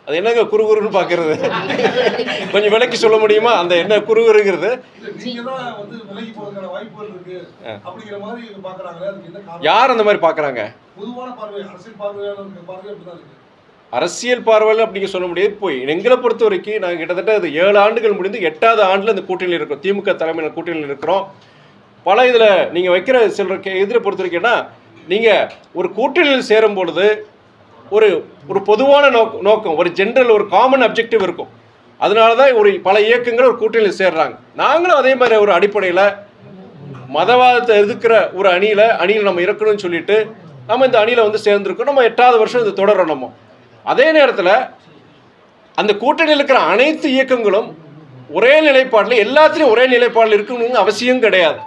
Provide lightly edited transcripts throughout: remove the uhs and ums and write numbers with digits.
அது என்னங்க குறுகுறுன்னு பார்க்கறது? கொஞ்சம் விலைக்கு சொல்ல முடியுமா அந்த என்ன குறுகுறுங்கிறது? யார் அந்த மாதிரி பார்க்குறாங்க? அரசியல் பார்வையில் அப்படிங்க சொல்ல முடியாது. போய் எங்களை பொறுத்த வரைக்கும் நாங்கள் கிட்டத்தட்ட அது 7 ஆண்டுகள் முடிந்து 8வது ஆண்டில் இந்த கூட்டணியில் இருக்கிறோம். திமுக தலைமையில் கூட்டணியில் இருக்கிறோம். பல இதில் நீங்கள் வைக்கிற சில இதில் பொறுத்த வரைக்கும்னா நீங்கள் ஒரு கூட்டணியில் சேரும் பொழுது ஒரு ஒரு பொதுவான நோக்கம், ஒரு ஜென்ரல், ஒரு காமன் அப்ஜெக்டிவ் இருக்கும். அதனால தான் ஒரு பல இயக்கங்கள் ஒரு கூட்டணியில் சேர்றாங்க. நாங்களும் அதே மாதிரி ஒரு அடிப்படையில் மதவாதத்தை எதிர்க்கிற ஒரு அணியில் நம்ம இருக்கணும்னு சொல்லிட்டு நம்ம இந்த அணியில் வந்து சேர்ந்துருக்கோம். நம்ம 8வது வருஷம் இது தொடரும். நம்ம அதே நேரத்தில் அந்த கூட்டணியில் இருக்கிற அனைத்து இயக்கங்களும் ஒரே நிலைப்பாட்டில், எல்லாத்துலேயும் ஒரே நிலைப்பாடில் இருக்கணும்னு அவசியம் கிடையாது.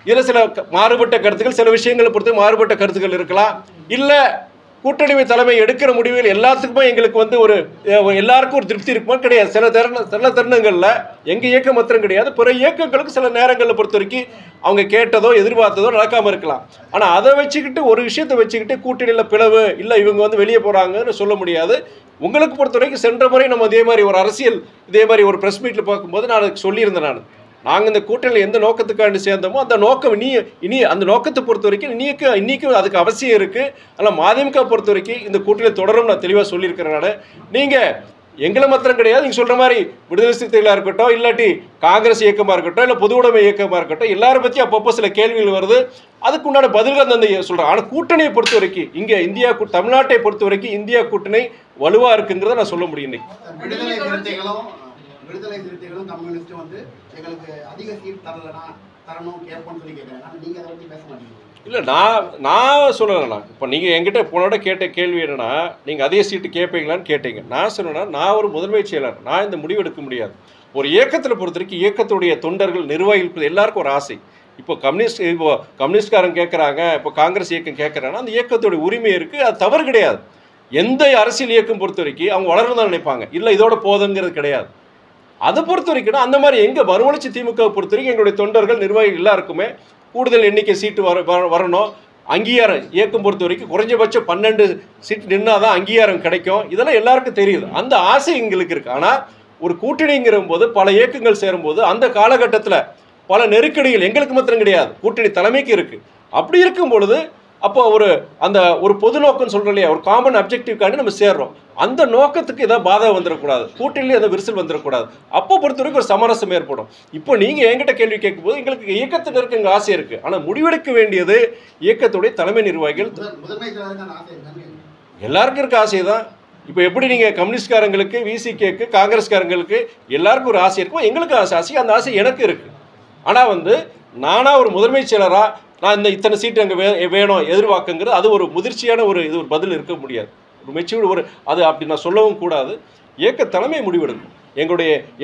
இதில் சில மாறுபட்ட கருத்துக்கள், சில விஷயங்களை பொறுத்து மாறுபட்ட கருத்துக்கள் இருக்கலாம். இல்லை கூட்டணி தலைமை எடுக்கிற முடிவில் எல்லாத்துக்குமே எங்களுக்கு வந்து ஒரு எல்லாருக்கும் ஒரு திருப்தி இருக்குமா? கிடையாது. சில தருணங்களில் எங்கள் இயக்கம் மாத்திரம் கிடையாது, பிற இயக்கங்களுக்கு சில நேரங்களில் பொறுத்த வரைக்கும் அவங்க கேட்டதோ எதிர்பார்த்ததோ நடக்காமல் இருக்கலாம். ஆனால் அதை வச்சுக்கிட்டு ஒரு விஷயத்தை வச்சுக்கிட்டு கூட்டணியில் பிளவு இல்லை இவங்க வந்து வெளியே போகிறாங்கன்னு சொல்ல முடியாது. உங்களுக்கு பொறுத்த வரைக்கும் சென்ற முறை நம்ம இதே மாதிரி ஒரு அரசியல் இதே மாதிரி ஒரு ப்ரெஸ் மீட்டில் பார்க்கும்போது நான் அதுக்கு சொல்லியிருந்தேன். நாங்கள் இந்த கூட்டணியில் எந்த நோக்கத்துக்காண்டி சேர்ந்தோமோ அந்த நோக்கம் இனி அந்த நோக்கத்தை பொறுத்த வரைக்கும் இன்றைக்கும் அதுக்கு அவசியம் இருக்குது. ஆனால் மதிமுக பொறுத்த வரைக்கும் இந்த கூட்டணியில் தொடரும் நான் தெளிவாக சொல்லியிருக்கிறேன். நீங்கள் எங்களை மாத்திரம் கிடையாது, நீங்கள் சொல்கிற மாதிரி விடுதலை சிறுத்தைகளாக இருக்கட்டும், இல்லாட்டி காங்கிரஸ் இயக்கமாக இருக்கட்டும், இல்லை பொது உடைமை இயக்கமாக இருக்கட்டும், எல்லாரும் பற்றி அப்பப்போ சில கேள்விகள் வருது. அதுக்கு உண்டான பதில்கள் அந்த சொல்கிறேன். ஆனால் கூட்டணியை பொறுத்த வரைக்கும் இங்கே தமிழ்நாட்டை பொறுத்த வரைக்கும் இந்தியா கூட்டணி வலுவாக இருக்குங்கிறத நான் சொல்ல முடியும். விடுதலை சிறுத்தைகளும் கம்யூனிஸ்டும் வந்து எங்களுக்கு அதிக சீட் தரணும் கேட்போம்னு சொல்லி கேட்குறாங்க. நீங்கள் அதை பற்றி பேச மாட்டீங்க? இல்லை, நான் சொல்லலைண்ணா. இப்போ நீங்கள் என்கிட்ட போனோட கேட்ட கேள்வி என்னென்னா, நீங்கள் அதிக சீட்டு கேட்பீங்களான்னு கேட்டீங்க. நான் சொன்னேன்னா, நான் ஒரு முதன்மை செயலர், நான் இந்த முடிவு எடுக்க முடியாது. ஒரு இயக்கத்தில் பொறுத்த வரைக்கும் இயக்கத்துடைய தொண்டர்கள், நிர்வாகிகள் எல்லாருக்கும் ஒரு ஆசை. இப்போ கம்யூனிஸ்ட்காரங்க கேட்குறாங்க, இப்போ காங்கிரஸ் இயக்கம் கேட்குறாங்கன்னா அந்த இயக்கத்துடைய உரிமை இருக்குது, அது தவறு கிடையாது. எந்த அரசியல் இயக்கம் பொறுத்த வரைக்கும் அவங்க வளர்ந்து தான் நினைப்பாங்க, இல்லை இதோட போதுங்கிறது கிடையாது. அதை பொறுத்த வரைக்கும் அந்த மாதிரி எங்கள் மறுமலர்ச்சி திமுக பொறுத்த வரைக்கும் எங்களுடைய தொண்டர்கள், நிர்வாகிகள் எல்லாருக்குமே கூடுதல் எண்ணிக்கை சீட்டு வரணும். அங்கீகாரம் இயக்கம் பொறுத்த வரைக்கும் குறைஞ்சபட்சம் 12 சீட்டு நின்னா தான் அங்கீகாரம் கிடைக்கும். இதெல்லாம் எல்லாருக்கும் தெரியுது. அந்த ஆசை எங்களுக்கு இருக்குது. ஆனால் ஒரு கூட்டணிங்கிற போது பல இயக்கங்கள் சேரும்போது அந்த காலகட்டத்தில் பல நெருக்கடிகள் எங்களுக்கு மாத்திரம் கிடையாது, கூட்டணி தலைமைக்கு இருக்குது. அப்படி இருக்கும் பொழுது அப்போ ஒரு பொது நோக்கம்னு சொல்கிறோம் இல்லையா, ஒரு காமன் அப்ஜெக்டிவ்காண்டி நம்ம சேர்றோம். அந்த நோக்கத்துக்கு ஏதாவது பாதகம் வந்துடக்கூடாது, கூட்டணியில் ஏதாவது விரிசல் வந்துடக்கூடாது. அப்போ பொறுத்த வரைக்கும் ஒரு சமரசம் ஏற்படும். இப்போ நீங்கள் என்கிட்ட கேள்வி கேட்கும்போது எங்களுக்கு இயக்கத்தினருக்கு எங்கள் ஆசை இருக்குது. ஆனால் முடிவெடுக்க வேண்டியது இயக்கத்துடைய தலைமை நிர்வாகிகள். எல்லாருக்கும் இருக்க ஆசை தான். இப்போ எப்படி நீங்கள் கம்யூனிஸ்ட்காரங்களுக்கு, விசிகேக்கு, காங்கிரஸ்காரங்களுக்கு எல்லாருக்கும் ஒரு ஆசை இருக்கும், எங்களுக்கு ஆசை, அந்த ஆசை எனக்கு இருக்குது. ஆனால் நானாக ஒரு முதன்மை செயலராக நான் இத்தனை சீட்டு அங்கே வேணும் எதிர்பார்க்குங்கிறது அது ஒரு முதிர்ச்சியான ஒரு பதில் இருக்க முடியாது. ஒரு மெச்சூர்டு அது அப்படி நான் சொல்லவும் கூடாது. இயக்க தலைமை முடிவெடுக்கும்.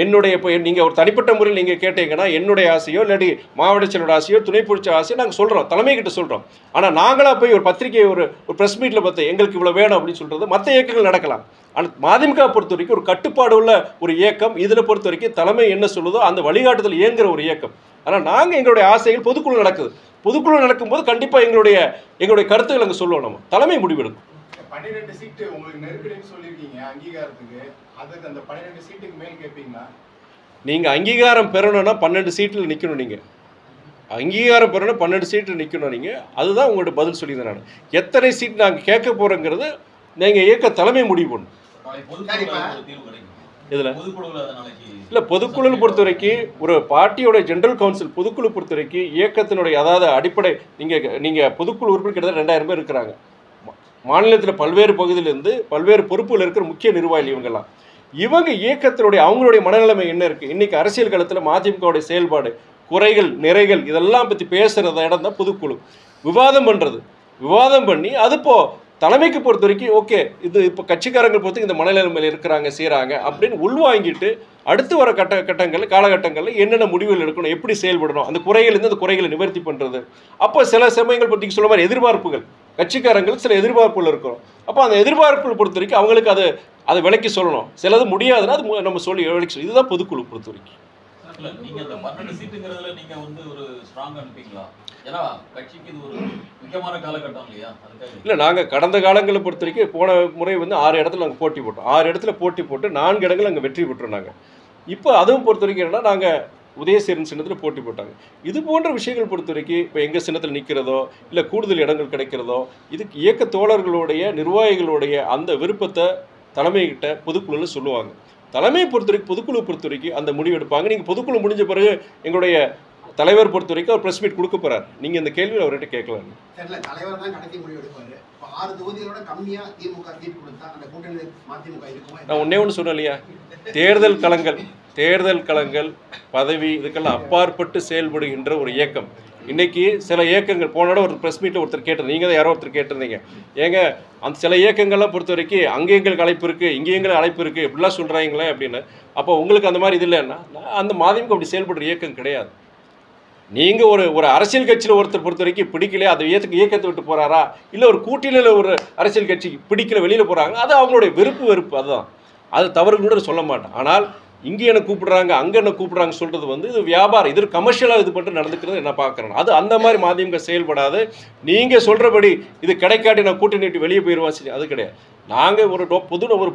என்னுடைய இப்போ நீங்கள் ஒரு தனிப்பட்ட முறையில் நீங்கள் கேட்டீங்கன்னா என்னுடைய ஆசையோ இல்லாட்டி மாவட்ட செயலோட ஆசையோ துணை பிடிச்ச ஆசையோ நாங்கள் சொல்கிறோம், தலைமைக்கிட்ட சொல்கிறோம். ஆனால் நாங்களாக போய் ஒரு பத்திரிகை ஒரு ப்ரெஸ் மீட்டில் பார்த்து எங்களுக்கு இவ்வளோ வேணும் அப்படின்னு சொல்கிறது மற்ற இயக்கங்கள் நடக்கலாம். ஆனால் மதிமுக பொறுத்த வரைக்கும் ஒரு கட்டுப்பாடு உள்ள ஒரு இயக்கம். இதில் பொறுத்த வரைக்கும் தலைமை என்ன சொல்லுதோ அந்த வழிகாட்டுதல் இயங்குகிற ஒரு இயக்கம். ஆனால் நாங்கள் எங்களுடைய ஆசைகள் பொதுக்குழு நடக்குது. பொதுக்குழு நடக்கும்போது கண்டிப்பாக எங்களுடைய கருத்துக்கள் அங்கே சொல்லுவோம். நம்ம தலைமை முடிவெடுக்கும். 12 சீட்டு உங்களுக்கு நெருக்கடின்னு சொல்லியிருக்கீங்க அங்கீகாரத்துக்கு, அதுக்கு அந்த 12 சீட்டுக்கு மேல் கேட்பீங்களா? நீங்கள் அங்கீகாரம் பெறணும்னா 12 சீட்டில் நிற்கணும். நீங்கள் அங்கீகாரம் பெறணும் 12 சீட்டில் நிற்கணும். நீங்கள் அதுதான் உங்கள்கிட்ட பதில் சொல்லியிருந்தேன். நான் எத்தனை சீட் நாங்கள் கேட்க போகிறோங்கிறது நீங்கள் இயக்க தலைமை முடிவு பண்ணணும். இதில் இல்லை, பொதுக்குழு பொறுத்த வரைக்கும் ஒரு பார்ட்டியோட ஜென்ரல் கவுன்சில் பொதுக்குழு பொறுத்த வரைக்கும் இயக்கத்தினுடைய அதாவது அடிப்படை நீங்கள் பொதுக்குழு உறுப்பினர் கிட்டத்தட்ட 2000 பேர் இருக்கிறாங்க. மாநிலத்தில் பல்வேறு பகுதியிலேருந்து பல்வேறு பொறுப்புகள் இருக்கிற முக்கிய நிர்வாகிகள் இவங்க இயக்கத்தினுடைய அவங்களுடைய மனநிலைமை என்ன இருக்குது, இன்றைக்கி அரசியல் களத்தில் மதிமுகவுடைய செயல்பாடு, குறைகள் நிறைகள் இதெல்லாம் பற்றி பேசுகிறத இடம் தான் பொதுக்குழு. விவாதம் பண்ணி அது தலைமைக்கு பொறுத்த வரைக்கும் ஓகே இது இப்போ கட்சிக்காரங்கள் பொறுத்து இந்த மனநிலைமையில் இருக்கிறாங்க செய்கிறாங்க அப்படின்னு உள்வாங்கிட்டு அடுத்து வர காலகட்டங்களில் என்னென்ன முடிவுகள் எடுக்கணும், எப்படி செயல்படணும், அந்த குறைகளை நிவர்த்தி பண்ணுறது. அப்போ சில சமயங்கள் பற்றி சொல்ல மாதிரி எதிர்பார்ப்புகள் கட்சிக்காரங்களுக்கு சில எதிர்பார்ப்புகள் இருக்கும். அப்போ அந்த எதிர்பார்ப்புகள் பொறுத்த வரைக்கும் அவங்களுக்கு அதை விலைக்கு சொல்லணும். சிலது முடியாதுன்னா அது நம்ம சொல்லி விலைக்கு இதுதான் பொதுக்குழு பொறுத்த வரைக்கும். இல்ல நீங்க அந்த 12 சீட்டுங்கிறதுல நீங்க வந்து ஒரு ஸ்ட்ராங் அனுப்பிங்களா? ஏன்னா கட்சிக்கு இது ஒரு முக்கியமான காலகட்டம் இல்லையா? அதுக்காக இல்லை, நாங்கள் கடந்த காலங்களை பொறுத்த வரைக்கும் போன முறை வந்து 6 இடத்துல நாங்கள் போட்டி போட்டோம். 6 இடத்துல போட்டி போட்டு 4 இடங்கள் அங்கே வெற்றி பெற்றோம். நாங்கள் இப்போ அதுவும் பொறுத்த வரைக்கும் என்னன்னா, நாங்கள் உதயசேரன் சின்னத்தில் போட்டி போட்டாங்க. இது போன்ற விஷயங்கள் பொறுத்த வரைக்கும் இப்போ எங்கள் சின்னத்தில் நிற்கிறதோ இல்லை கூடுதல் இடங்கள் கிடைக்கிறதோ, இதுக்கு இயக்க தோழர்களுடைய நிர்வாகிகளுடைய அந்த விருப்பத்தை தலைமைகிட்ட பொதுக்குழுவில் சொல்லுவாங்க. தலைமையை பொறுத்த வரைக்கும் பொதுக்குழு பொறுத்த வரைக்கும் அந்த முடிவு எடுப்பாங்க. நீங்கள் பொதுக்குழு முடிஞ்ச பிறகு எங்களுடைய தலைவர் பொறுத்த வரைக்கும் அவர் ப்ரெஸ் மீட் கொடுக்க போகிறார். நீங்கள் இந்த கேள்வியில் அவர்கிட்ட கேட்கலாம். தெரியல, தலைவர் தான் கடைசி முடிவு எடுப்பாரு. இப்போ 6 தொகுதிகளோட கம்மியா திமுக சீட் கொடுத்தா அந்த கூட்டணி மதிமுக இருக்குமா? நான் ஒன்றே ஒன்று சொன்னேன் இல்லையா, தேர்தல் களங்கள் பதவி இதுக்கெல்லாம் அப்பாற்பட்டு செயல்படுகின்ற ஒரு இயக்கம். இன்றைக்கி சில இயக்கங்கள் போனோட ஒரு ப்ரெஸ் மீட்டில் ஒருத்தர் கேட்டிருந்தீங்க, நீங்கள் தான் யாரோ ஒருத்தர் கேட்டிருந்தீங்க, ஏங்க அந்த சில இயக்கங்கள்லாம் பொறுத்த வரைக்கும் அங்கே எங்களுக்கு அழைப்பு இருக்குது, இங்கே எங்களுக்கு அழைப்பு இருக்குது, இப்படிலாம் சொல்கிறாங்களே அப்படின்னு. அப்போ உங்களுக்கு அந்த மாதிரி இது இல்லைன்னா, அந்த மதிமுக அப்படி செயல்படுற இயக்கம் கிடையாது. நீங்கள் ஒரு அரசியல் கட்சியில் ஒருத்தர் பொறுத்த வரைக்கும் பிடிக்கல, அது இயக்கத்தை விட்டு போகிறாரா, இல்லை ஒரு கூட்டணியில் ஒரு அரசியல் கட்சிக்கு பிடிக்கல வெளியில் போகிறாங்க, அது அவங்களுடைய வெறுப்பு அதுதான். அது தவறு கூட சொல்ல மாட்டேன். ஆனால் இங்கே என்ன கூப்பிடுறாங்க அங்கே என்ன கூப்பிடுறாங்க சொல்கிறது வந்து இது வியாபாரம், இது கமர்ஷியலாக இது பண்ணிட்டு நடந்துக்கிறது என்ன பார்க்குறேன். அது அந்த மாதிரி மதிமுக செயல்படாது. நீங்கள் சொல்கிறபடி இது கிடைக்காட்டி நான் கூட்டணி விட்டு வெளியே போயிடுவான், அது கிடையாது. நாங்கள் ஒரு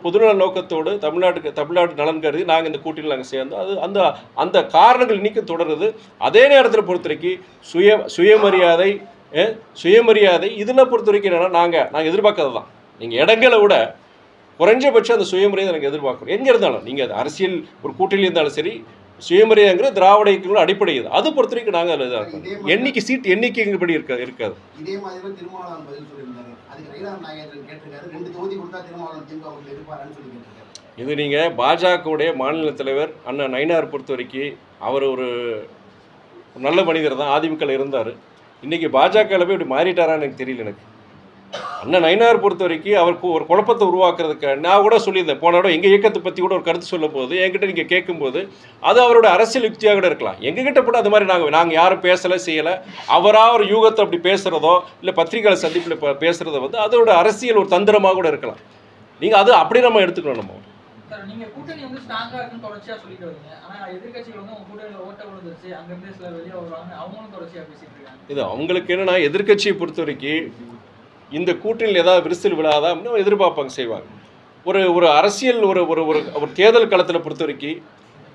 பொதுநல நோக்கத்தோடு தமிழ்நாட்டு நலன் கருதி நாங்கள் இந்த கூட்டணியில் நாங்கள் சேர்ந்தோம். அது அந்த காரணங்கள் இன்றைக்கும் தொடருது. அதே நேரத்தில் பொறுத்த வரைக்கும் சுயமரியாதை இதில் பொறுத்த வரைக்கும் என்னென்னா நாங்கள் எதிர்பார்க்கறது தான். நீங்கள் இடங்களை விட குறைஞ்சபட்சம் அந்த சுயமரியாதை எனக்கு எதிர்பார்க்கணும். எங்கே இருந்தாலும் நீங்கள் அரசியல் ஒரு கூட்டணியில் இருந்தாலும் சரி, சுயமரியாதைங்கிற திராவிட இயக்கங்களோட அடிப்படை இது. அது பொறுத்த வரைக்கும் நாங்கள் அதில் இதாக இருக்கோம். சீட் எண்ணிக்கைப்படி இருக்காது. இதே மாதிரி திருமாவளவன் பதில் சொல்லியிருந்தாரு. அதுக்கு ரயிலார் நாயகன் கேட்டிருக்காரு, 2 தொகுதி கொடுத்தா திருமாவளவன் திமுக எதிர்ப்பாருன்னு சொல்லி கேட்டிருக்காரு. இது நீங்கள் பாஜகவுடைய மாநில தலைவர் அண்ணன் நயினார் பொறுத்த வரைக்கும் அவர் ஒரு நல்ல மனிதர் தான், அதிமுகவில் இருந்தார். இன்றைக்கி பாஜகவில் போய் இப்படி மாறிட்டாரான்னு எனக்கு தெரியல. எனக்கு அண்ணன் நயினார் பொறுத்த வரைக்கும் அவருக்கு ஒரு குழப்பத்தை உருவாக்குறதுக்கு நான் கூட சொல்லியிருந்தேன். போன இடம் எங்கள் இயக்கத்தை பற்றி கூட ஒரு கருத்து சொல்லும் போது என்கிட்ட நீங்கள் கேட்கும்போது அது அவரோட அரசியல் யுக்தியாக கூட இருக்கலாம். எங்ககிட்ட கூட அது மாதிரி நாங்கள் யாரும் பேசலை செய்யலை. அவராக ஒரு யூகத்தை அப்படி பேசுகிறதோ இல்லை பத்திரிகை சந்திப்பில் பேசுகிறத வந்து அதோட அரசியல் ஒரு தந்திரமாக கூட இருக்கலாம். நீங்கள் அது அப்படி நம்ம எடுத்துக்கணும். நம்ம நீங்க கூட்டணி வந்து ஸ்ட்ராங்கா இருக்குன்னு தொடர்ச்சியா சொல்லிட்டு வரீங்க. ஆனா எதிர்க்கட்சிகள் வந்து உங்க கூட்டணியில ஓட்ட விழுந்துருச்சு, அங்க இருந்து சில வெளியே வருவாங்க, அவங்களும் தொடர்ச்சியா பேசிட்டு இருக்காங்க. இது அவங்களுக்கு என்னன்னா, எதிர்க்கட்சியை பொறுத்த வரைக்கும் இந்த கூட்டணியில் ஏதாவது விரிசல் விழாதா அப்படின்னு எதிர்பார்ப்பாங்க, செய்வாங்க. ஒரு அரசியல் ஒரு தேர்தல் களத்தில் பொறுத்த வரைக்கும்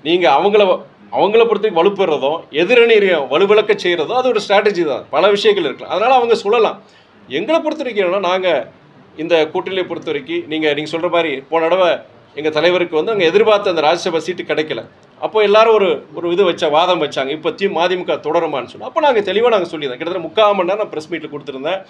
நீங்கள் அவங்கள பொறுத்த வரைக்கும் வலுப்பெறதும் எதிரணியை வலுவிளக்க செய்கிறதும் அது ஒரு ஸ்ட்ராட்டஜி தான். பல விஷயங்கள் இருக்கலாம், அதனால் அவங்க சொல்லலாம். எங்களை பொறுத்த வரைக்கும் நாங்கள் இந்த கூட்டணியை பொறுத்த வரைக்கும் நீங்கள் சொல்கிற மாதிரி போன தடவை எங்கள் தலைவருக்கு வந்து அங்கே எதிர்பார்த்த அந்த ராஜ்யசபா சீட்டு கிடைக்கல. அப்போ எல்லாரும் ஒரு இது வாதம் வச்சாங்க, இப்போ மதிமுக தொடருமான்னு சொல்லி. அப்போ நாங்கள் தெளிவாக சொல்லியிருந்தோம். கிட்டத்தட்ட 3/4 மணி நேரம் நான் ப்ரெஸ் மீட்டில் கொடுத்துருந்தேன்.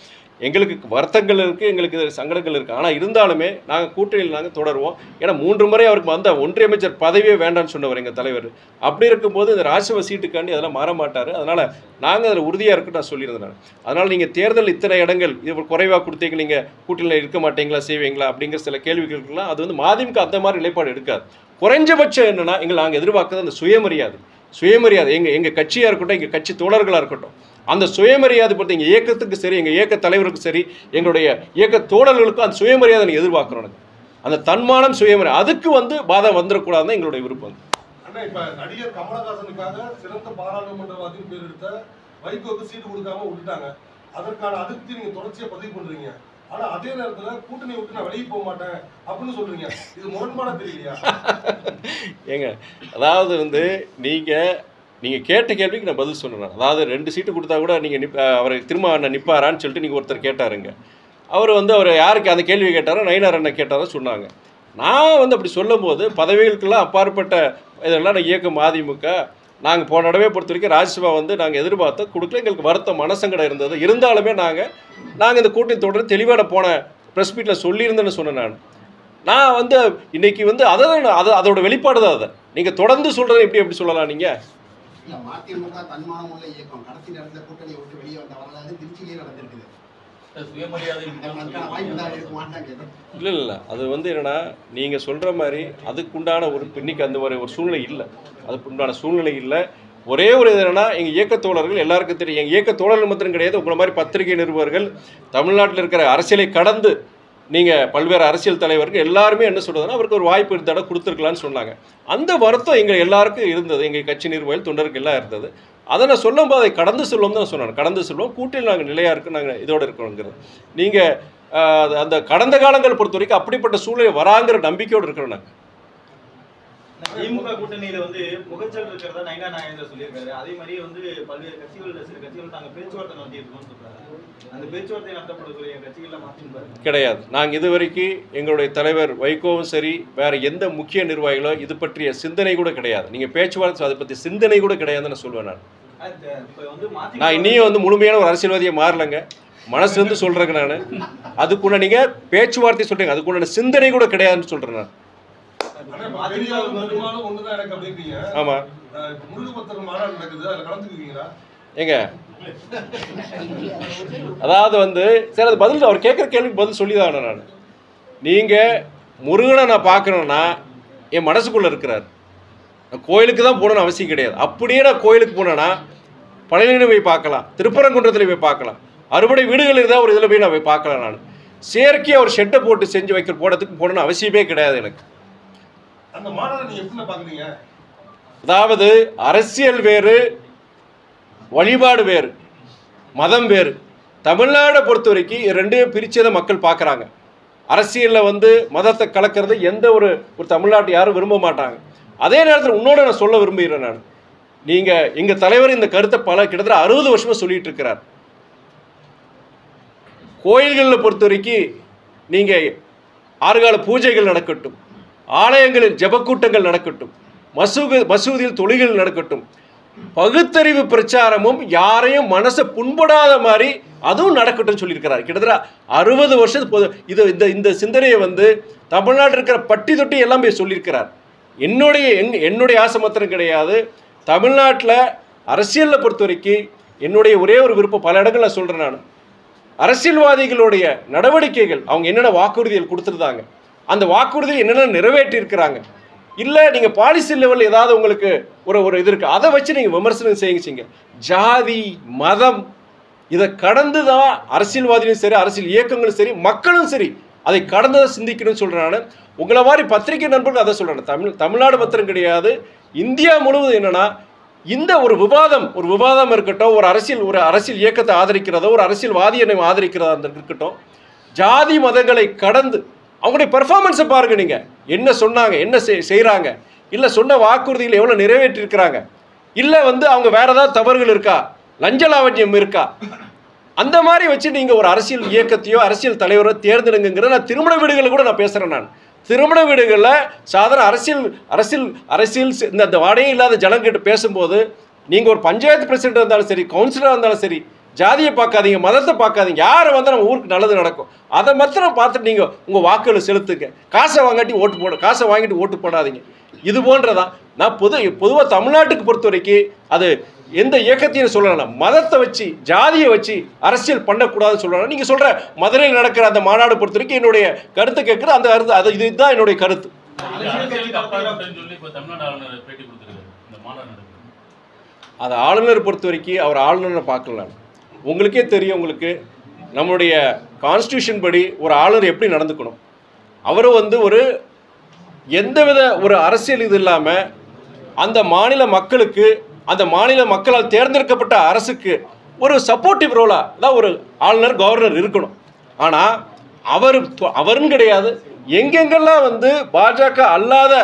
எங்களுக்கு வருத்தங்கள் இருக்குது, எங்களுக்கு சங்கடங்கள் இருக்குது. ஆனால் இருந்தாலுமே நாங்கள் கூட்டணியில் தொடருவோம். ஏன்னா 3 முறை அவருக்கு வந்த ஒன்றிய அமைச்சர் பதவியே வேண்டான்னு சொன்னவர் எங்கள் தலைவர். அப்படி இருக்கும்போது இந்த ராஜ்யசபா சீட்டுக்காண்டி அதெல்லாம் மாற மாட்டார். அதனால் நாங்கள் அதில் உறுதியாக இருக்குன்னு நான் சொல்லியிருந்தேன். அதனால் நீங்கள் தேர்தல் இத்தனை இடங்கள் இது குறைவாக கொடுத்தீங்க, நீங்கள் கூட்டணியில் இருக்க மாட்டீங்களா, செய்வீங்களா அப்படிங்கிற சில கேள்விகளுக்கெல்லாம் அது வந்து மதிமுக அந்த மாதிரி நிலைப்பாடு எடுக்காது. குறைஞ்சபட்சம் என்னென்னா நாங்கள் எதிர்பார்க்குறது அந்த சுயமரியாதை எங்கள் கட்சியாக இருக்கட்டும், எங்கள் கட்சி தோழர்களாக இருக்கட்டும், அந்த சுயமரியாதை பொறுத்து எங்கள் இயக்கத்துக்கு சரி, எங்கள் இயக்க தலைவருக்கு சரி, எங்களுடைய இயக்க தோழர்களுக்கும் அந்த சுயமரியாதை நீங்கள் எதிர்பார்க்குறோம். அந்த தன்மானம் சுயமரியாதை அதுக்கு வந்து பாதம் வந்துடக்கூடாதுன்னு எங்களுடைய விருப்பம். அண்ணா, இப்போ நடிகர் கமலஹாசனுக்காக சிறந்த பாராளுமன்றவாதின்னு பேர் எடுத்த வைகோக்கு சீட்டு கொடுக்காம விட்டுட்டாங்க. அதற்கான அதிருப்தி நீங்கள் தொடர்ச்சியாக பதிவு பண்ணுறீங்க. ஆனா அதே நேரத்துல கூட்டணி விட்டு நான் வெளியே போக மாட்டேன் அப்படின்னு சொல்றீங்க. இது முரண்பாடா தெரியலையா? ஏங்க, அதாவது வந்து நீங்க கேட்ட கேள்விக்கு நான் பதில் சொன்னேன். அதாவது 2 சீட்டு கொடுத்தா கூட நீங்க அவருக்கு திரும்ப அண்ணன் நிப்பாரான்னு சொல்லிட்டு நீங்க ஒருத்தர் கேட்டாருங்க. அவர் யாருக்கு அந்த கேள்வி கேட்டாரோ, நயினார் அண்ணன் கேட்டாரோ சொன்னாங்க. நான் அப்படி சொல்லும் போது பதவிகளுக்கெல்லாம் அப்பாற்பட்ட இதெல்லாம் இயக்கம் அதிமுக நாங்கள் போன தடவை பொறுத்த வரைக்கும் ராஜ்யசபா நாங்கள் எதிர்பார்த்த கொடுக்கல. எங்களுக்கு வருத்தம் மனசங்கடம் இருந்தது. இருந்தாலுமே நாங்கள் இந்த கூட்டணி தொடர்ந்து தெளிவான போன ப்ரெஸ் மீட்டில் சொல்லியிருந்தேன்னு சொன்னேன். நான் இன்னைக்கு அதோட வெளிப்பாடு தான். அதை நீங்கள் தொடர்ந்து சொல்கிறது எப்படி சொல்லலாம்? நீங்கள் மதிமுக தன்மானம் உள்ள இயக்கம் கடைசி நேரத்தில் கூட்டணியை விட்டு வெளியே வந்த வரலாறு திருச்சியிலே நடந்திருக்குது. இல்லை அது என்னன்னா, நீங்கள் சொல்கிற மாதிரி அதுக்குண்டான இன்னைக்கு அந்த ஒரு சூழ்நிலை இல்லை. அதுக்குண்டான சூழ்நிலை இல்லை. ஒரே ஒரு இது என்னன்னா, எங்கள் இயக்கத்தோழர்கள் எல்லாருக்கும் தெரியும். எங்கள் இயக்கத்தோழர்கள் மாத்திரம் கிடையாது, உங்களை மாதிரி பத்திரிகை நிருபர்கள் தமிழ்நாட்டில் இருக்கிற அரசியலை கடந்து நீங்கள் பல்வேறு அரசியல் தலைவர்கள் எல்லாருமே என்ன சொல்கிறதுனா அவருக்கு ஒரு வாய்ப்பு இந்த தடவை கொடுத்துருக்கலான்னு சொன்னாங்க. அந்த வருத்தம் எங்கள் எல்லாருக்கும் இருந்தது, எங்கள் கட்சி நிர்வாகிகள் தொண்டர்கள் எல்லாம் இருந்தது. அதை நான் சொல்லும்போது அதை கடந்து செல்வோம் தான் சொன்னாங்க. கடந்து செல்வோம், கூட்டில் நாங்கள் நிலையாக இருக்கு, நாங்கள் இதோடு இருக்கிறோங்கிறது. நீங்கள் அந்த கடந்த காலங்கள் பொறுத்த வரைக்கும் அப்படிப்பட்ட சூழ்நிலை வராங்கிற நம்பிக்கையோடு இருக்கிறோம். நாங்கள் திமுக கூட்டணியில வந்து புகைச்சல் இருக்கிறதா நயனா நாகேந்திரன் சொல்லியிருக்காரு. அதே மாதிரி வந்து பல்வேறு கட்சிகள், சில கட்சிகள் நாங்கள் பேச்சுவார்த்தை நடத்தி இருக்கோம்னு சொல்றாங்க. அந்த பேச்சுவார்த்தை நடத்தப்படக்கூடிய கட்சிகள்ல மாற்றின்னு கிடையாது. நாங்கள் இதுவரைக்கும் எங்களுடைய தலைவர் வைகோவும் சரி, வேற எந்த முக்கிய நிர்வாகிகளோ இது பற்றிய சிந்தனை கூட கிடையாது. நீங்கள் பேச்சுவார்த்தை அதை பற்றி சிந்தனை கூட கிடையாதுன்னு நான் சொல்வேன். நான் இன்னும் வந்து முழுமையான ஒரு அரசியல்வாதியை மாறலைங்க, மனசுலேருந்து சொல்கிறேங்க. நான் அதுக்குள்ள நீங்கள் பேச்சுவார்த்தை சொல்கிறீங்க, அதுக்குள்ள சிந்தனை கூட கிடையாதுன்னு சொல்கிறேன். நான் ஆமா ஏங்க, அதாவது வந்து சரி, அது பதில் அவர் கேட்குற கேள்விக்கு பதில் சொல்லிதான் நான். நீங்கள் முருகனை நான் பார்க்கணுன்னா என் மனசுக்குள்ளே இருக்கிறார். நான் கோயிலுக்கு தான் போகணுன்னு அவசியம் கிடையாது. அப்படியே நான் கோயிலுக்கு போனேன்னா பழனியில் போய் பார்க்கலாம், திருப்பரங்குன்றத்தில் போய் பார்க்கலாம், அறுபடை வீடுகள் இருந்தால் ஒரு இதில் போய் நான் போய் பார்க்கலாம். நான் செயற்கையாக ஒரு ஷெட்டை போட்டு செஞ்சு வைக்கிற போடத்துக்கு போகணுன்னு அவசியமே கிடையாது எனக்கு. அதாவது அரசியல் வேறு, வழிபாடு வேறு, மதம் வேறு. தமிழ்நாடை பொறுத்த வரைக்கும் ரெண்டையும் பிரிச்சதை மக்கள் பார்க்குறாங்க. அரசியலில் வந்து மதத்தை கலக்கிறது எந்த ஒரு தமிழ்நாட்டை யாரும் விரும்ப மாட்டாங்க. அதே நேரத்தில் உன்னோட நான் சொல்ல விரும்புகிறேன். நான் நீங்கள் எங்கள் தலைவர் இந்த கருத்தை கிட்டத்தட்ட 60 வருஷமாக சொல்லிட்டு இருக்கிறார். கோயில்களில் பொறுத்த வரைக்கும் நீங்கள் 6 கால பூஜைகள் நடக்கட்டும், ஆலயங்களில் ஜபக்கூட்டங்கள் நடக்கட்டும், மசூதியில் தொழுகைகள் நடக்கட்டும், பகுத்தறிவு பிரச்சாரமும் யாரையும் மனசை புண்படாத மாதிரி அதுவும் நடக்கட்டும் சொல்லியிருக்கிறார். கிட்டத்தட்ட 60 வருஷம் இந்த சிந்தனையை வந்து தமிழ்நாட்டில் இருக்கிற பட்டி தொட்டி எல்லாம் போய் சொல்லியிருக்கிறார். என்னுடைய ஆசை மாத்திரம் கிடையாது. தமிழ்நாட்டில் அரசியலில் பொறுத்த வரைக்கும் என்னுடைய ஒரே ஒரு விருப்பம், பல இடங்களில் சொல்கிறேன் நான், அரசியல்வாதிகளுடைய நடவடிக்கைகள் அவங்க என்னென்ன வாக்குறுதிகள் கொடுத்துருந்தாங்க, அந்த வாக்குறுதியை என்னென்ன நிறைவேற்றி இருக்கிறாங்க, இல்லை நீங்கள் பாலிசி லெவலில் ஏதாவது உங்களுக்கு ஒரு இது இருக்குது, அதை வச்சு நீங்கள் விமர்சனம் செய்யுங்க. ஜாதி மதம் இதை கடந்து தான் அரசியல்வாதிகளும் சரி, அரசியல் இயக்கங்களும் சரி, மக்களும் சரி அதை கடந்து தான் சிந்திக்கணும்னு சொல்கிறேன். நான் உங்களை மாதிரி பத்திரிகை நண்பர்கள் அதை சொல்கிறேன். தமிழ்நாடு மாத்திரம் கிடையாது, இந்தியா முழுவதும் என்னென்னா இந்த ஒரு விவாதம் இருக்கட்டும், ஒரு அரசியல் இயக்கத்தை ஆதரிக்கிறதோ, ஒரு அரசியல்வாதியை ஆதரிக்கிறதா இருக்கட்டும், ஜாதி மதங்களை கடந்து அவங்களுடைய பெர்ஃபார்மன்ஸை பாருங்க. நீங்கள் என்ன சொன்னாங்க, என்ன செய்கிறாங்க, இல்லை சொன்ன வாக்குறுதிகள் எவ்வளோ நிறைவேற்றிருக்கிறாங்க, இல்லை வந்து அவங்க வேற ஏதாவது தவறுகள் இருக்கா, லஞ்ச லாவண்யம் இருக்கா, அந்த மாதிரி வச்சு நீங்கள் ஒரு அரசியல் இயக்கத்தையோ அரசியல் தலைவரோ தேர்ந்தெடுங்கிற நான் திருமண வீடுகளில் கூட நான் பேசுகிறேன். நான் திருமண வீடுகளில் சாதாரண அரசியல் இந்த வாடையே இல்லாத ஜனங்கிட்ட பேசும்போது நீங்கள் ஒரு பஞ்சாயத்து பிரசிடென்ட் இருந்தாலும் சரி, கவுன்சிலராக இருந்தாலும் சரி, ஜாதியை பார்க்காதீங்க, மதத்தை பார்க்காதீங்க, யாரை வந்தால் நம்ம ஊருக்கு நல்லது நடக்கும் அதை மாத்திரம் பார்த்துட்டு நீங்கள் உங்கள் வாக்குகளை செலுத்துங்க. காசை வாங்கிட்டு ஓட்டு போடாதீங்க. இது போன்றதான் நான் பொதுவாக தமிழ்நாட்டுக்கு பொறுத்த வரைக்கும் அது எந்த இயக்கத்தையும் சொல்லலாம், மதத்தை வச்சு ஜாதியை வச்சு அரசியல் பண்ணக்கூடாதுன்னு சொல்லலாம். நீங்கள் சொல்கிற மதுரையில் நடக்கிற அந்த மாநாடு பொறுத்த வரைக்கும் என்னுடைய கருத்தை கேட்குற அந்த கருத்து இதுதான் என்னுடைய கருத்து. அது ஆளுநர் பொறுத்த வரைக்கும் அவர் ஆளுநரை பார்க்கலாம். உங்களுக்கே தெரியும், உங்களுக்கு நம்மளுடைய கான்ஸ்டியூஷன் படி ஒரு ஆளுநர் எப்படி நடந்துக்கணும். அவரும் வந்து எந்தவித அரசியல் இது இல்லாமல் அந்த மாநில மக்களுக்கு, அந்த மாநில மக்களால் தேர்ந்தெடுக்கப்பட்ட அரசுக்கு ஒரு சப்போர்ட்டிவ் ரோலாக தான் ஒரு ஆளுநர், கவர்னர் இருக்கணும். ஆனால் அவரும் கிடையாது. எங்கெங்கெல்லாம் வந்து பாஜக அல்லாத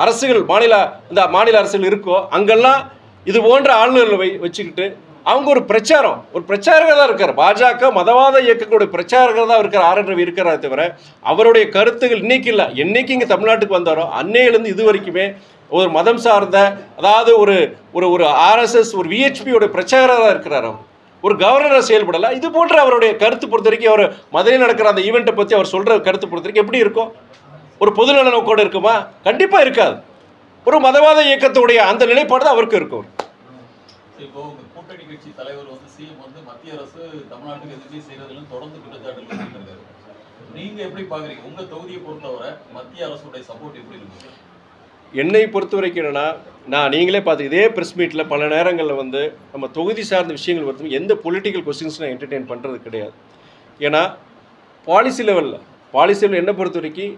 அரசுகள் மாநில அரசுகள் இருக்கோ அங்கெல்லாம் இது போன்ற ஆளுநர்களை வச்சுக்கிட்டு அவங்க ஒரு பிரச்சாரகர் தான் இருக்கார். பாஜக மதவாத இயக்கங்களுடைய பிரச்சாரகர் தான் இருக்கார், ஆர் என் ரவி இருக்கிறார். தவிர அவருடைய கருத்துகள் இன்னைக்கு இல்லை, என்னைக்கு இங்கே தமிழ்நாட்டுக்கு வந்தாரோ அன்னையிலேருந்து இது வரைக்குமே ஒரு மதம் சார்ந்த, அதாவது ஒரு ஆர்எஸ்எஸ், ஒரு விஹெச்பியோட பிரச்சாரராக இருக்கிறார். அவர் ஒரு கவர்னராக செயல்படலை. இது போன்ற அவருடைய கருத்து பொறுத்த வரைக்கும் அவர் மதுரையில் நடக்கிற அந்த ஈவெண்ட்டை பற்றி அவர் சொல்கிற கருத்து பொறுத்த வரைக்கும் எப்படி இருக்கும்? ஒரு பொதுநல நோக்கோடு இருக்குமா? கண்டிப்பாக இருக்காது. ஒரு மதவாத இயக்கத்துடைய அந்த நிலைப்பாடு தான் அவருக்கு இருக்கும். இப்போ கூட்டணி கட்சி தலைவர் வந்து சிஎம் வந்து மத்திய அரசு தமிழ்நாட்டுக்கு எதுவுமே செய்யறதுல தொடர்ந்து குற்றச்சாட்டு இருக்காரு. நீங்க எப்படி பாக்குறீங்க? உங்க தொகுதியை பொறுத்தவரை மத்திய அரசுடைய சப்போர்ட் எப்படி இருக்கு? என்னை பொறுத்த வரைக்கும் என்னன்னா, நீங்களே பார்த்து இதே ப்ரெஸ் மீட்டில் பல நேரங்களில் வந்து நம்ம தொகுதி சார்ந்த விஷயங்கள் வருது, எந்த பொலிட்டிக்கல் கொஸ்டின்ஸ் நான் என்டர்டெயின் பண்ணுறது கிடையாது. ஏன்னா பாலிசி லெவலில் பாலிசியில் என்னை பொறுத்த வரைக்கும்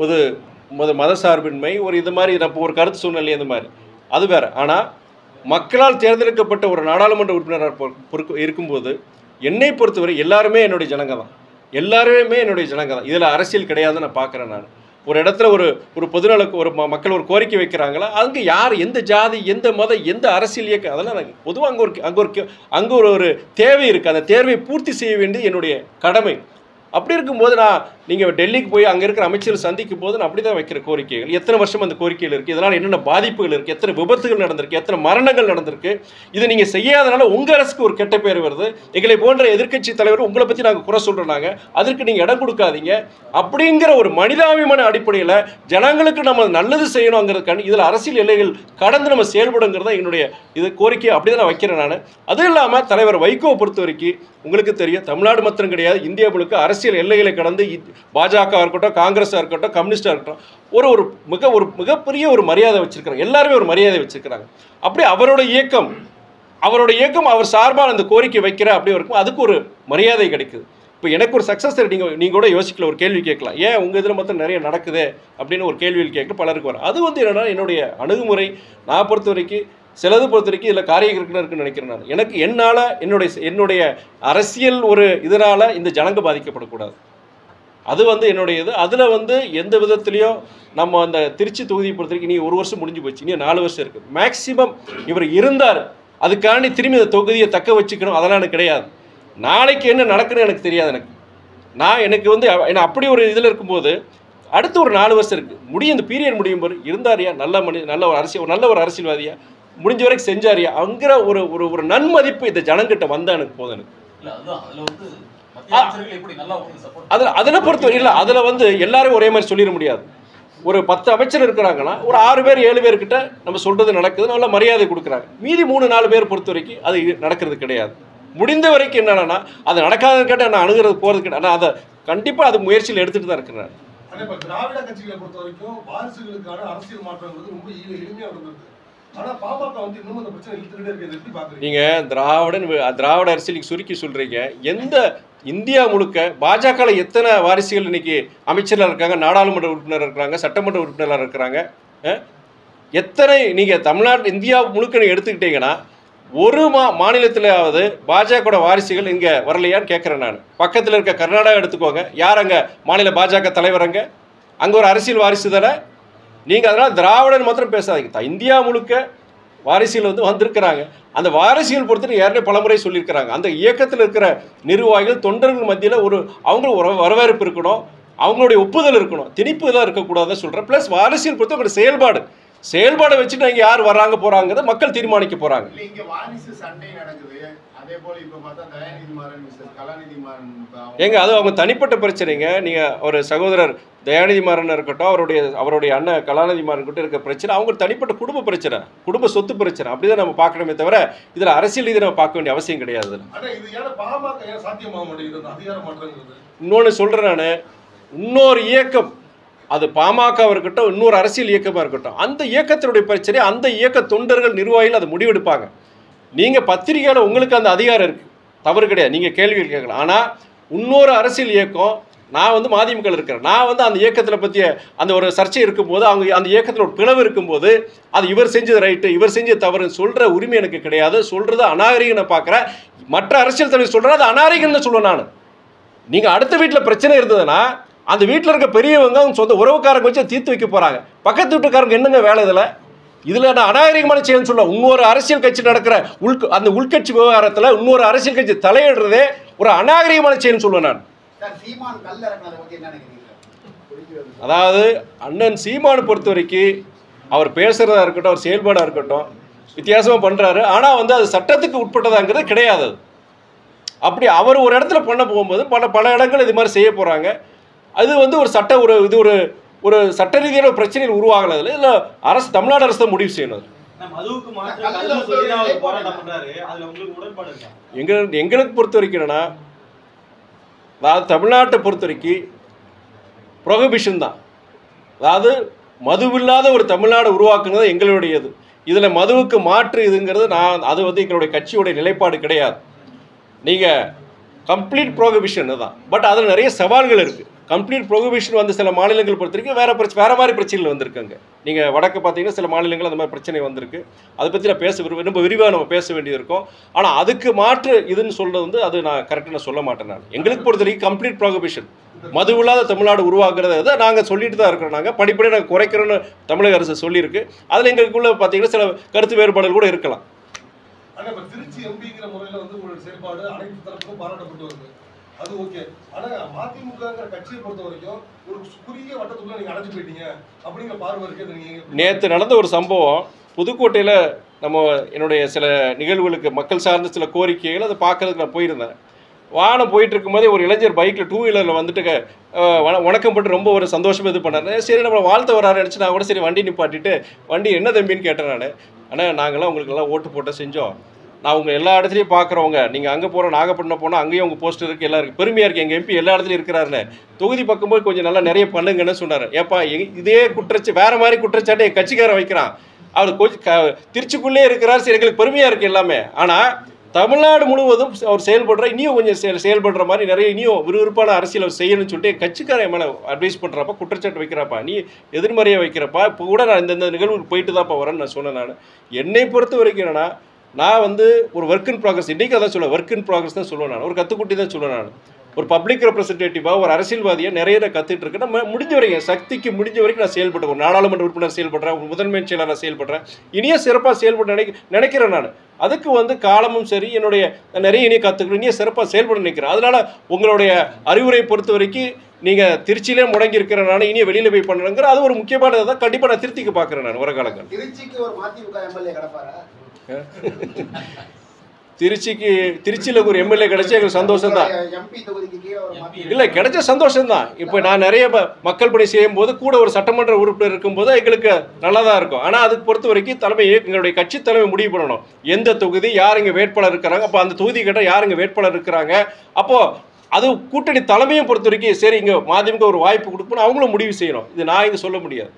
ஒரு மத சார்பின்மை ஒரு இது மாதிரி நம்ம ஒரு கருத்து சூழ்நிலை இந்த மாதிரி அது வேறு. ஆனால் மக்களால் தேர்ந்தெடுக்கப்பட்ட ஒரு நாடாளுமன்ற உறுப்பினராக இருக்கும்போது என்னை பொறுத்தவரை எல்லாருமே என்னுடைய ஜனங்க தான், எல்லாருமே என்னுடைய ஜனங்க தான். இதில் அரசியல் கிடையாதுன்னு நான் பார்க்குறேன். நான் ஒரு இடத்துல ஒரு பொதுநல ஒரு மக்கள் ஒரு கோரிக்கை வைக்கிறாங்களா, அங்கே யார் எந்த ஜாதி எந்த மதம் எந்த அரசியல் இயக்கம் அதெல்லாம் எனக்கு பொதுவாக அங்கே ஒரு தேவை இருக்குது. அந்த தேவையை பூர்த்தி செய்ய வேண்டியது என்னுடைய கடமை. அப்படி இருக்கும்போது நீங்கள் டெல்லிக்கு போய் அங்கே இருக்கிற அமைச்சர்கள் சந்திக்கும் போது நான் அப்படி தான் வைக்கிற கோரிக்கைகள் எத்தனை வருஷம் அந்த கோரிக்கைகள் இருக்குது, இதனால் என்னென்ன பாதிப்புகள் இருக்குது, எத்தனை விபத்துகள் நடந்திருக்கு, எத்தனை மரணங்கள் நடந்திருக்கு. இதை நீங்கள் செய்யாதனால உங்கள் அரசுக்கு ஒரு கெட்ட பேர் வருது. எங்களை போன்ற எதிர்க்கட்சி தலைவர் உங்களை பற்றி நாங்கள் குறை சொல்கிறோம், நாங்கள் அதற்கு நீங்கள் இடம் கொடுக்காதீங்க அப்படிங்கிற ஒரு மனிதாபிமான அடிப்படையில் ஜனங்களுக்கு நம்ம நல்லது செய்யணுங்கிறது இதில் அரசியல் எல்லைகள் கடந்து நம்ம செயல்படுங்கிறத என்னுடைய இது கோரிக்கை அப்படி தான் நான் வைக்கிறேன். நான் அதுவும் இல்லாமல் தலைவர் வைகோவை பொறுத்த வரைக்கும் உங்களுக்கு தெரியும், தமிழ்நாடு மாத்திரம் கிடையாது, இந்தியா முழுக்க அரசியல் எல்லைகளை கடந்து பாஜக இருக்கட்டும், காங்கிரஸாக இருக்கட்டும், கம்யூனிஸ்டாக இருக்கட்டும் ஒரு மிகப்பெரிய ஒரு மரியாதை வச்சிருக்கிறாங்க. எல்லாருமே ஒரு மரியாதை வச்சிருக்கிறாங்க. அப்படி அவரோட இயக்கம் அவர் சார்பாக அந்த கோரிக்கை வைக்கிற அப்படி இருக்கும், அதுக்கு ஒரு மரியாதை கிடைக்குது. இப்போ எனக்கு ஒரு சக்ஸஸர் நீங்கள் கூட யோசிக்கல, ஒரு கேள்வி கேட்கலாம், ஏன் உங்கள் இதில் மொத்தம் நிறைய நடக்குது அப்படின்னு ஒரு கேள்வியில் கேட்க பலருக்கு வரும். அது என்னென்னா என்னுடைய அணுகுமுறை. நான் பொறுத்த வரைக்கும் சிலது பொறுத்த வரைக்கும் இதில் காரியம் இருக்குன்னு நினைக்கிறேன். நான் எனக்கு என்னால் என்னுடைய அரசியல் ஒரு இதனால் இந்த ஜனங்க பாதிக்கப்படக்கூடாது. அது என்னுடைய இது. அதில் எந்த விதத்துலையும் நம்ம அந்த திருச்சி தொகுதியை பொறுத்த வரைக்கும் நீ 1 வருஷம் முடிஞ்சு போச்சு, இன்னும் 4 வருஷம் இருக்குது மேக்சிமம். இவர் இருந்தார், அதுக்காண்டி திரும்பி இந்த தொகுதியை தக்க வச்சுக்கணும் அதெல்லாம் எனக்கு கிடையாது. நாளைக்கு என்ன நடக்குன்னு எனக்கு தெரியாது. எனக்கு அப்படி ஒரு இதில் இருக்கும்போது அடுத்து ஒரு 4 வருஷம் இருக்குது இந்த பீரியட் முடியும் போது இருந்தாரியா நல்ல ஒரு அரசியல்வாதியா முடிஞ்ச வரைக்கும் செஞ்சாரியா அங்கிற ஒரு நன்மதிப்பு இந்த ஜனங்கிட்ட வந்தா எனக்கு போதும். அதில் பொறுத்தவரை இல்லை, அதில் எல்லாரும் ஒரே மாதிரி சொல்லிட முடியாது. ஒரு 10 அமைச்சர் இருக்கிறாங்கன்னா ஒரு 6 பேர் 7 பேர்கிட்ட நம்ம சொல்றது நடக்குது, நல்ல மரியாதை கொடுக்குறாங்க. மீதி 3-4 பேர் பொறுத்த வரைக்கும் அது நடக்கிறது கிடையாது. முடிந்த வரைக்கும் என்னன்னா அது நடக்காத கேட்டால் நான் அணுகிறது போகிறது கிடையாது. ஆனால் அதை கண்டிப்பாக அது முயற்சியில் எடுத்துகிட்டு தான் இருக்கிறேன். திராவிட கட்சிகளை பொறுத்த வரைக்கும் வாரிசுகளுக்கான அரசியல் மாற்றங்கிறது ரொம்ப எளிமையாக இருந்தது. ஆனால் பாமக இன்னும் அந்த பிரச்சனை இழுத்துக்கிட்டே இருக்கு. எப்படி பார்க்குறீங்க நீங்கள் திராவிட அரசியலுக்கு சுருக்கி சொல்கிறீங்க. எந்த இந்தியா முழுக்க பாஜகவில் எத்தனை வாரிசுகள் இன்னைக்கு அமைச்சராக இருக்காங்க, நாடாளுமன்ற உறுப்பினர் இருக்கிறாங்க, சட்டமன்ற உறுப்பினராக இருக்கிறாங்க. எத்தனை நீங்கள் தமிழ்நாடு இந்தியா முழுக்க நீங்கள் எடுத்துக்கிட்டீங்கன்னா ஒரு மாநிலத்திலாவது பாஜக வாரிசுகள் இங்கே வரலையான்னு கேட்குறேன் நான். பக்கத்தில் இருக்க கர்நாடகா எடுத்துக்கோங்க, யார் அங்கே மாநில பாஜக தலைவர், அங்கே ஒரு அரசியல் வாரிசு தானே. நீங்கள் அதனால் திராவிடன் மாத்திரம் பேசாதீங்க, இந்தியா முழுக்க வாரிசுகள் வந்திருக்கிறாங்க. அந்த வாரிசுகள் பொறுத்து ஏற்கனவே பலமுறை சொல்லியிருக்கிறாங்க. அந்த இயக்கத்தில் இருக்கிற நிர்வாகிகள் தொண்டர்கள் மத்தியில் அவங்களுக்கு வரவேற்பு இருக்கணும், அவங்களுடைய ஒப்புதல் இருக்கணும், திணிப்பு தான் இருக்கக்கூடாதுன்னு சொல்கிறேன். ப்ளஸ் வாரிசுகள் பொறுத்து அவங்களுடைய செயல்பாடை வச்சுட்டு இங்கே யார் வர்றாங்க போகிறாங்கிறத மக்கள் தீர்மானிக்க போகிறாங்க. இங்கே வாரிசு சண்டை நடக்குது. அதே போல இப்போ பார்த்தா தயாநிதி மாறன் கலாநிதி மாறன் அது அவங்க தனிப்பட்ட பிரச்சனைங்க. நீங்கள் ஒரு சகோதரர் தயாநிதி மாறன் இருக்கட்டும், அவருடைய அண்ணன் கலாநிதி மாறன் கிட்ட இருக்க பிரச்சனை அவங்க தனிப்பட்ட குடும்ப பிரச்சனை, குடும்ப சொத்து பிரச்சனை. அப்படிதான் நம்ம பார்க்கணுமே தவிர இதில் அரசியல் ரீதியாக நம்ம பார்க்க வேண்டிய அவசியம் கிடையாது. இன்னொன்று சொல்கிறேன் நான், இன்னொரு இயக்கம் அது பாமகவாக இருக்கட்டும், இன்னொரு அரசியல் இயக்கமாக இருக்கட்டும், அந்த இயக்கத்தினுடைய பிரச்சனை அந்த இயக்க தொண்டர்கள் நிர்வாகிகள் அதை முடிவெடுப்பாங்க. நீங்கள் பத்திரிகையால் உங்களுக்கு அந்த அதிகாரம் இருக்குது, தவறு கிடையாது, நீங்கள் கேள்விகள் கேட்கலாம். ஆனால் இன்னொரு அரசியல் இயக்கம், நான் மதிமுக இருக்கிறேன், நான் அந்த இயக்கத்தில் பற்றிய அந்த ஒரு சர்ச்சை இருக்கும்போது அவங்க அந்த இயக்கத்தில் ஒரு பிளவு இருக்கும்போது அது இவர் செஞ்சது ரைட்டு இவர் செஞ்சது தவறுன்னு சொல்கிற உரிமை எனக்கு கிடையாது. சொல்கிறது அநாகரிகம் நான் பார்க்குறேன். மற்ற அரசியல் தலைவர் சொல்கிறது அது அநாகரிகம்னு சொல்லுவேன் நான். நீங்கள் அடுத்த வீட்டில் பிரச்சனை இருந்ததுன்னா அந்த வீட்டில் இருக்க பெரியவங்க அவங்க சொந்த உறவுக்காரங்க வச்சு தீர்த்து வைக்க போகிறாங்க. பக்கத்து வீட்டுக்காரங்க என்னங்க வேலை இதில் நான் அநாகரிகமான செயல்னு சொல்லுவேன். இன்னொரு அரசியல் கட்சி நடக்கிற அந்த உள்கட்சி விவகாரத்தில் இன்னொரு அரசியல் கட்சி தலையிடுறதே ஒரு அநாகரிகமான செயல்னு சொல்லுவேன் நான். அதாவது அண்ணன் சீமானை பொறுத்த வரைக்கும் அவர் பேசுகிறதா இருக்கட்டும், அவர் செயல்பாடாக இருக்கட்டும், வித்தியாசமாக பண்ணுறாரு. ஆனால் அது சட்டத்துக்கு உட்பட்டதாங்கிறது கிடையாது. அப்படி அவர் ஒரு இடத்துல பண்ண போகும்போது பல இடங்கள் இது மாதிரி செய்ய போகிறாங்க. அது ஒரு சட்ட ஒரு சட்ட ரீதியான பிரச்சனையில் உருவாகல. இல்லை அரசு தமிழ்நாடு அரசு தான் முடிவு செய்யணும். எங்களுக்கு பொறுத்த வரைக்கும் என்னன்னா, அதாவது தமிழ்நாட்டை பொறுத்த வரைக்கும் ப்ரொஹிபிஷன் தான். அதாவது மதுவில்லாத ஒரு தமிழ்நாடு உருவாக்குனது எங்களுடையது. இதில் மதுவுக்கு மாற்று இதுங்கிறது அது எங்களுடைய கட்சியுடைய நிலைப்பாடு கிடையாது. நீங்கள் கம்ப்ளீட் ப்ரோஹிபிஷன் தான். பட் அதில் நிறைய சவால்கள் இருக்குது. கம்ப்ளீட் ப்ரொஹிபிஷன் வந்து சில மாநிலங்கள் பொறுத்த வரைக்கும் வேறு மாதிரி பிரச்சனைகள் வந்திருக்காங்க. நீங்கள் வடக்கு பார்த்தீங்கன்னா சில மாநிலங்கள் அந்த மாதிரி பிரச்சனை வந்திருக்கு. அதை பற்றி நான் ரொம்ப விரிவாக நம்ம பேச வேண்டியது இருக்கும். ஆனால் அதுக்கு மாற்று இதுன்னு சொல்கிறது வந்து அது நான் கரெக்டாக நான் சொல்ல மாட்டேன். நான் எங்களுக்கு பொறுத்த வரைக்கும் கம்ப்ளீட் ப்ரொஹிபிஷன் மது இல்லாத தமிழ்நாடு உருவாக்குறத நாங்கள் சொல்லிட்டு தான் இருக்கிறோம். நாங்கள் படிப்படியாக நாங்கள் குறைக்கிறோன்னு தமிழக அரசு சொல்லியிருக்கு. அதில் எங்களுக்குள்ள பார்த்தீங்கன்னா சில கருத்து வேறுபாடுகள் கூட இருக்கலாம். ஆனால் இப்போ திருச்சி எம்பிங்கிற முறையில் வந்து உங்களோட செயல்பாடு அனைத்து தரப்புக்கும் பாராட்டப்பட்டு வருது, அது ஓகே. ஆனால் மதிமுகங்கிற கட்சியை பொறுத்த வரைக்கும் ஒரு குறுகிய வட்டத்துக்குள்ள நீங்கள் அடைஞ்சு போயிட்டீங்க அப்படிங்கிற பார்வை இருக்குது. நீங்கள் நேற்று நடந்த ஒரு சம்பவம் புதுக்கோட்டையில் என்னுடைய சில நிகழ்வுகளுக்கு மக்கள் சார்ந்த சில கோரிக்கைகள் அதை பார்க்கறதுக்கு நான் போயிருந்தேன். வானம் போயிட்டு இருக்கும்போதே ஒரு இளைஞர் பைக்கில் 2 வீலரில் வந்துட்டு வணக்கம் போட்டு ரொம்ப ஒரு சந்தோஷமாக இது பண்ணாரு. சரி நம்மளை வாழ்த்து வராரு நினச்சி நான் கூட சரி வண்டி நிப்பாட்டிட்டு வண்டி என்ன தம்பின்னு கேட்டேன் நான். ஆனால் நாங்கள்லாம் உங்களுக்கெல்லாம் ஓட்டு போட்ட செஞ்சோம், நான் உங்கள் எல்லா இடத்துலையும் பார்க்குறவங்க, நீங்கள் அங்கே போகிற நாகப்பட்டினம் போனால் அங்கேயும் உங்கள் போஸ்டர் இருக்குது, எல்லாம் இருக்குது, பெருமையாக இருக்குது, எங்கள் எம்பி எல்லா இடத்துலையும் இருக்கிறாருன்னு தொகுதி பக்கம்போது கொஞ்சம் நல்லா நிறைய பண்ணுங்கன்னு சொன்னார். ஏப்பா இதே வேறு மாதிரி குற்றச்சாட்டு என் கட்சிக்காரன் வைக்கிறான், அவர் கொஞ்சம் திருச்சிக்குள்ளே இருக்கிறார், சரி எங்களுக்கு பெருமையாக இருக்குது எல்லாமே. ஆனால் தமிழ்நாடு முழுவதும் அவர் செயல்படுற இன்னும் கொஞ்சம் செயல்படுற மாதிரி நிறைய இன்னும் விறுவிறுப்பான அரசியல் அவர் செய்யணும்னு சொல்லிட்டு கட்சிக்காரன் மேலே அட்வைஸ் பண்ணுறப்ப குற்றச்சாட்டு வைக்கிறப்பா, நீ எதிர்மறையாக வைக்கிறப்பா. இப்போ கூட நான் இந்த நிகழ்வுக்கு போயிட்டு தான்ப்பா வரேன்னு நான் சொன்னேன். நான் என்னை பொறுத்த வரைக்கும் என்னன்னா, நான் வந்து ஒரு ஒர்க் இன் ப்ராக்ரஸ், இன்றைக்கி அதான் சொல்லுவேன், ஒர்க் இன் ப்ராக்ரஸ் தான் சொல்லுவேன். நான் ஒரு கற்றுக்குட்டி தான் சொல்லுவேன். நான் ஒரு பப்ளிக் ரெப்ரஸன்டேட்டிவாக ஒரு அரசியல்வாதியாக நிறைய நான் கற்றுட்டு இருக்கேன். நம்ம முடிஞ்ச வரைக்கும் சக்திக்கு முடிஞ்ச வரைக்கும் நான் செயல்பட்டேன். ஒரு நாடாளுமன்ற உறுப்பினர் செயல்படுறேன், ஒரு முதன்மை செயலாளர் செயல்படுறேன், இனியும் சிறப்பாக செயல்பட நினைக்கிறேன். நான் அதுக்கு வந்து காலமும் சரி என்னுடைய நிறைய இனியும் கற்றுக்கணும், இனியும் சிறப்பாக செயல்பட நினைக்கிறேன். அதனால் உங்களுடைய அறிவுரை பொறுத்த வரைக்கும் நீங்கள் திருச்சியிலே முடங்கி இருக்கிறனால இனியும் வெளியில் போய் பண்ணுறேங்கிற அது ஒரு முக்கியமானதை தான் கண்டிப்பாக நான் திருத்திக்க பார்க்குறேன். நான் வர காலங்கள் திருச்சிக்கு ஒரு மதிமுக எம்எல்ஏ கிடப்பாரா? திருச்சியில் ஒரு எம்எல்ஏ கிடைச்சா எங்களுக்கு சந்தோஷம் தான். இல்லை கிடைச்ச சந்தோஷம் தான். இப்போ நான் நிறைய மக்கள் பணி செய்யும் போது கூட ஒரு சட்டமன்ற உறுப்பினர் இருக்கும்போது எங்களுக்கு நல்லா தான் இருக்கும். ஆனால் அதுக்கு பொறுத்த வரைக்கும் எங்களுடைய கட்சி தலைமை முடிவு பண்ணணும், எந்த தொகுதி யார் இங்கே வேட்பாளர் இருக்கிறாங்க, அப்போ அந்த தொகுதி கேட்டால் யார் இங்கே வேட்பாளர் இருக்கிறாங்க. அப்போது அது கூட்டணி தலைமையும் பொறுத்த வரைக்கும் சரி இங்கே மதிமுக ஒரு வாய்ப்பு கொடுக்கணும், அவங்களும் முடிவு செய்யணும். இது நான் இங்கே சொல்ல முடியாது.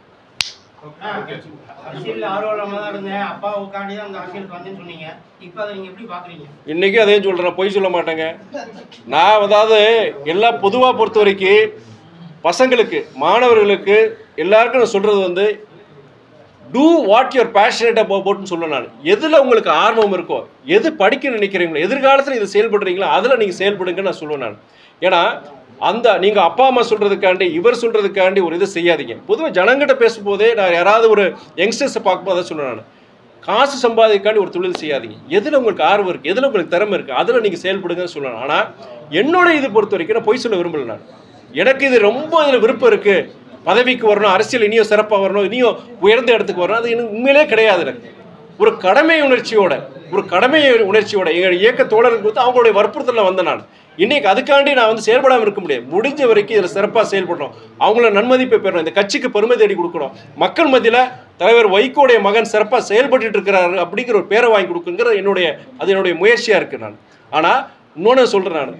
இன்னைக்கு அதையும் சொல்றேன், பொய் சொல்ல மாட்டேங்க. நான் அதாவது எல்லாம் பொதுவாக பொறுத்த வரைக்கும் பசங்களுக்கு மாணவர்களுக்கு எல்லாருக்கும் நான் சொல்றது வந்து டூ வாட் யூர் பேஷனேட் அபவுட்னு சொல்ல. நான் எதில் உங்களுக்கு ஆர்வம் இருக்கோ, எது படிக்க நினைக்கிறீங்களோ, எதிர்காலத்தில் இது செயல்படுறீங்களோ அதில் நீங்கள் செயல்படுங்கன்னு நான் சொல்லுவேன். நான் ஏன்னா நீங்கள் அப்பா அம்மா சொல்கிறதுக்காண்டி இவர் சொல்கிறதுக்காண்டி ஒரு இது செய்யாதீங்க. பொதுவாக ஜனங்கிட்ட பேசும்போதே நான் யாராவது ஒரு யங்ஸ்டர்ஸை பார்க்கும்போது அதை சொல்லுவேன். நான் காசு சம்பாதிக்காண்டி ஒரு தொழில் செய்யாதீங்க, எதில் உங்களுக்கு ஆர்வம் இருக்குது, எதில் உங்களுக்கு திறமை இருக்குது அதில் நீங்கள் செயல்படுங்கன்னு சொல்லணும். ஆனால் என்னோட இது பொறுத்த வரைக்கும் நான் பொய் சொல்ல விரும்பலை. நான் எனக்கு இது ரொம்ப இதில் விருப்பம் இருக்குது, பதவிக்கு வரணும், அரசியல் இனியும் சிறப்பாக வரணும், இனியும் உயர்ந்த இடத்துக்கு வரணும், அது எனக்கு உண்மையிலே கிடையாது. எனக்கு ஒரு கடமை உணர்ச்சியோட எங்கள் இயக்க தோழருக்கு கொடுத்து அவங்களுடைய வற்புறுத்தலில் வந்தேன். நான் இன்னைக்கு அதுக்காண்டி நான் வந்து செயல்படாமல் இருக்க முடியாது. முடிஞ்ச வரைக்கும் இதில் சிறப்பாக செயல்படணும், அவங்கள நன்மதிப்பை பெறணும், இந்த கட்சிக்கு பெருமை தேடி கொடுக்கணும், மக்கள் மத்தியில் தலைவர் வைகோடைய மகன் சிறப்பாக செயல்பட்டு இருக்கிறாரு அப்படிங்கிற ஒரு பேரை வாங்கி கொடுக்குங்கிற என்னுடைய முயற்சியாக இருக்குது. நான் ஆனால் இன்னொன்று சொல்கிறேன், நான்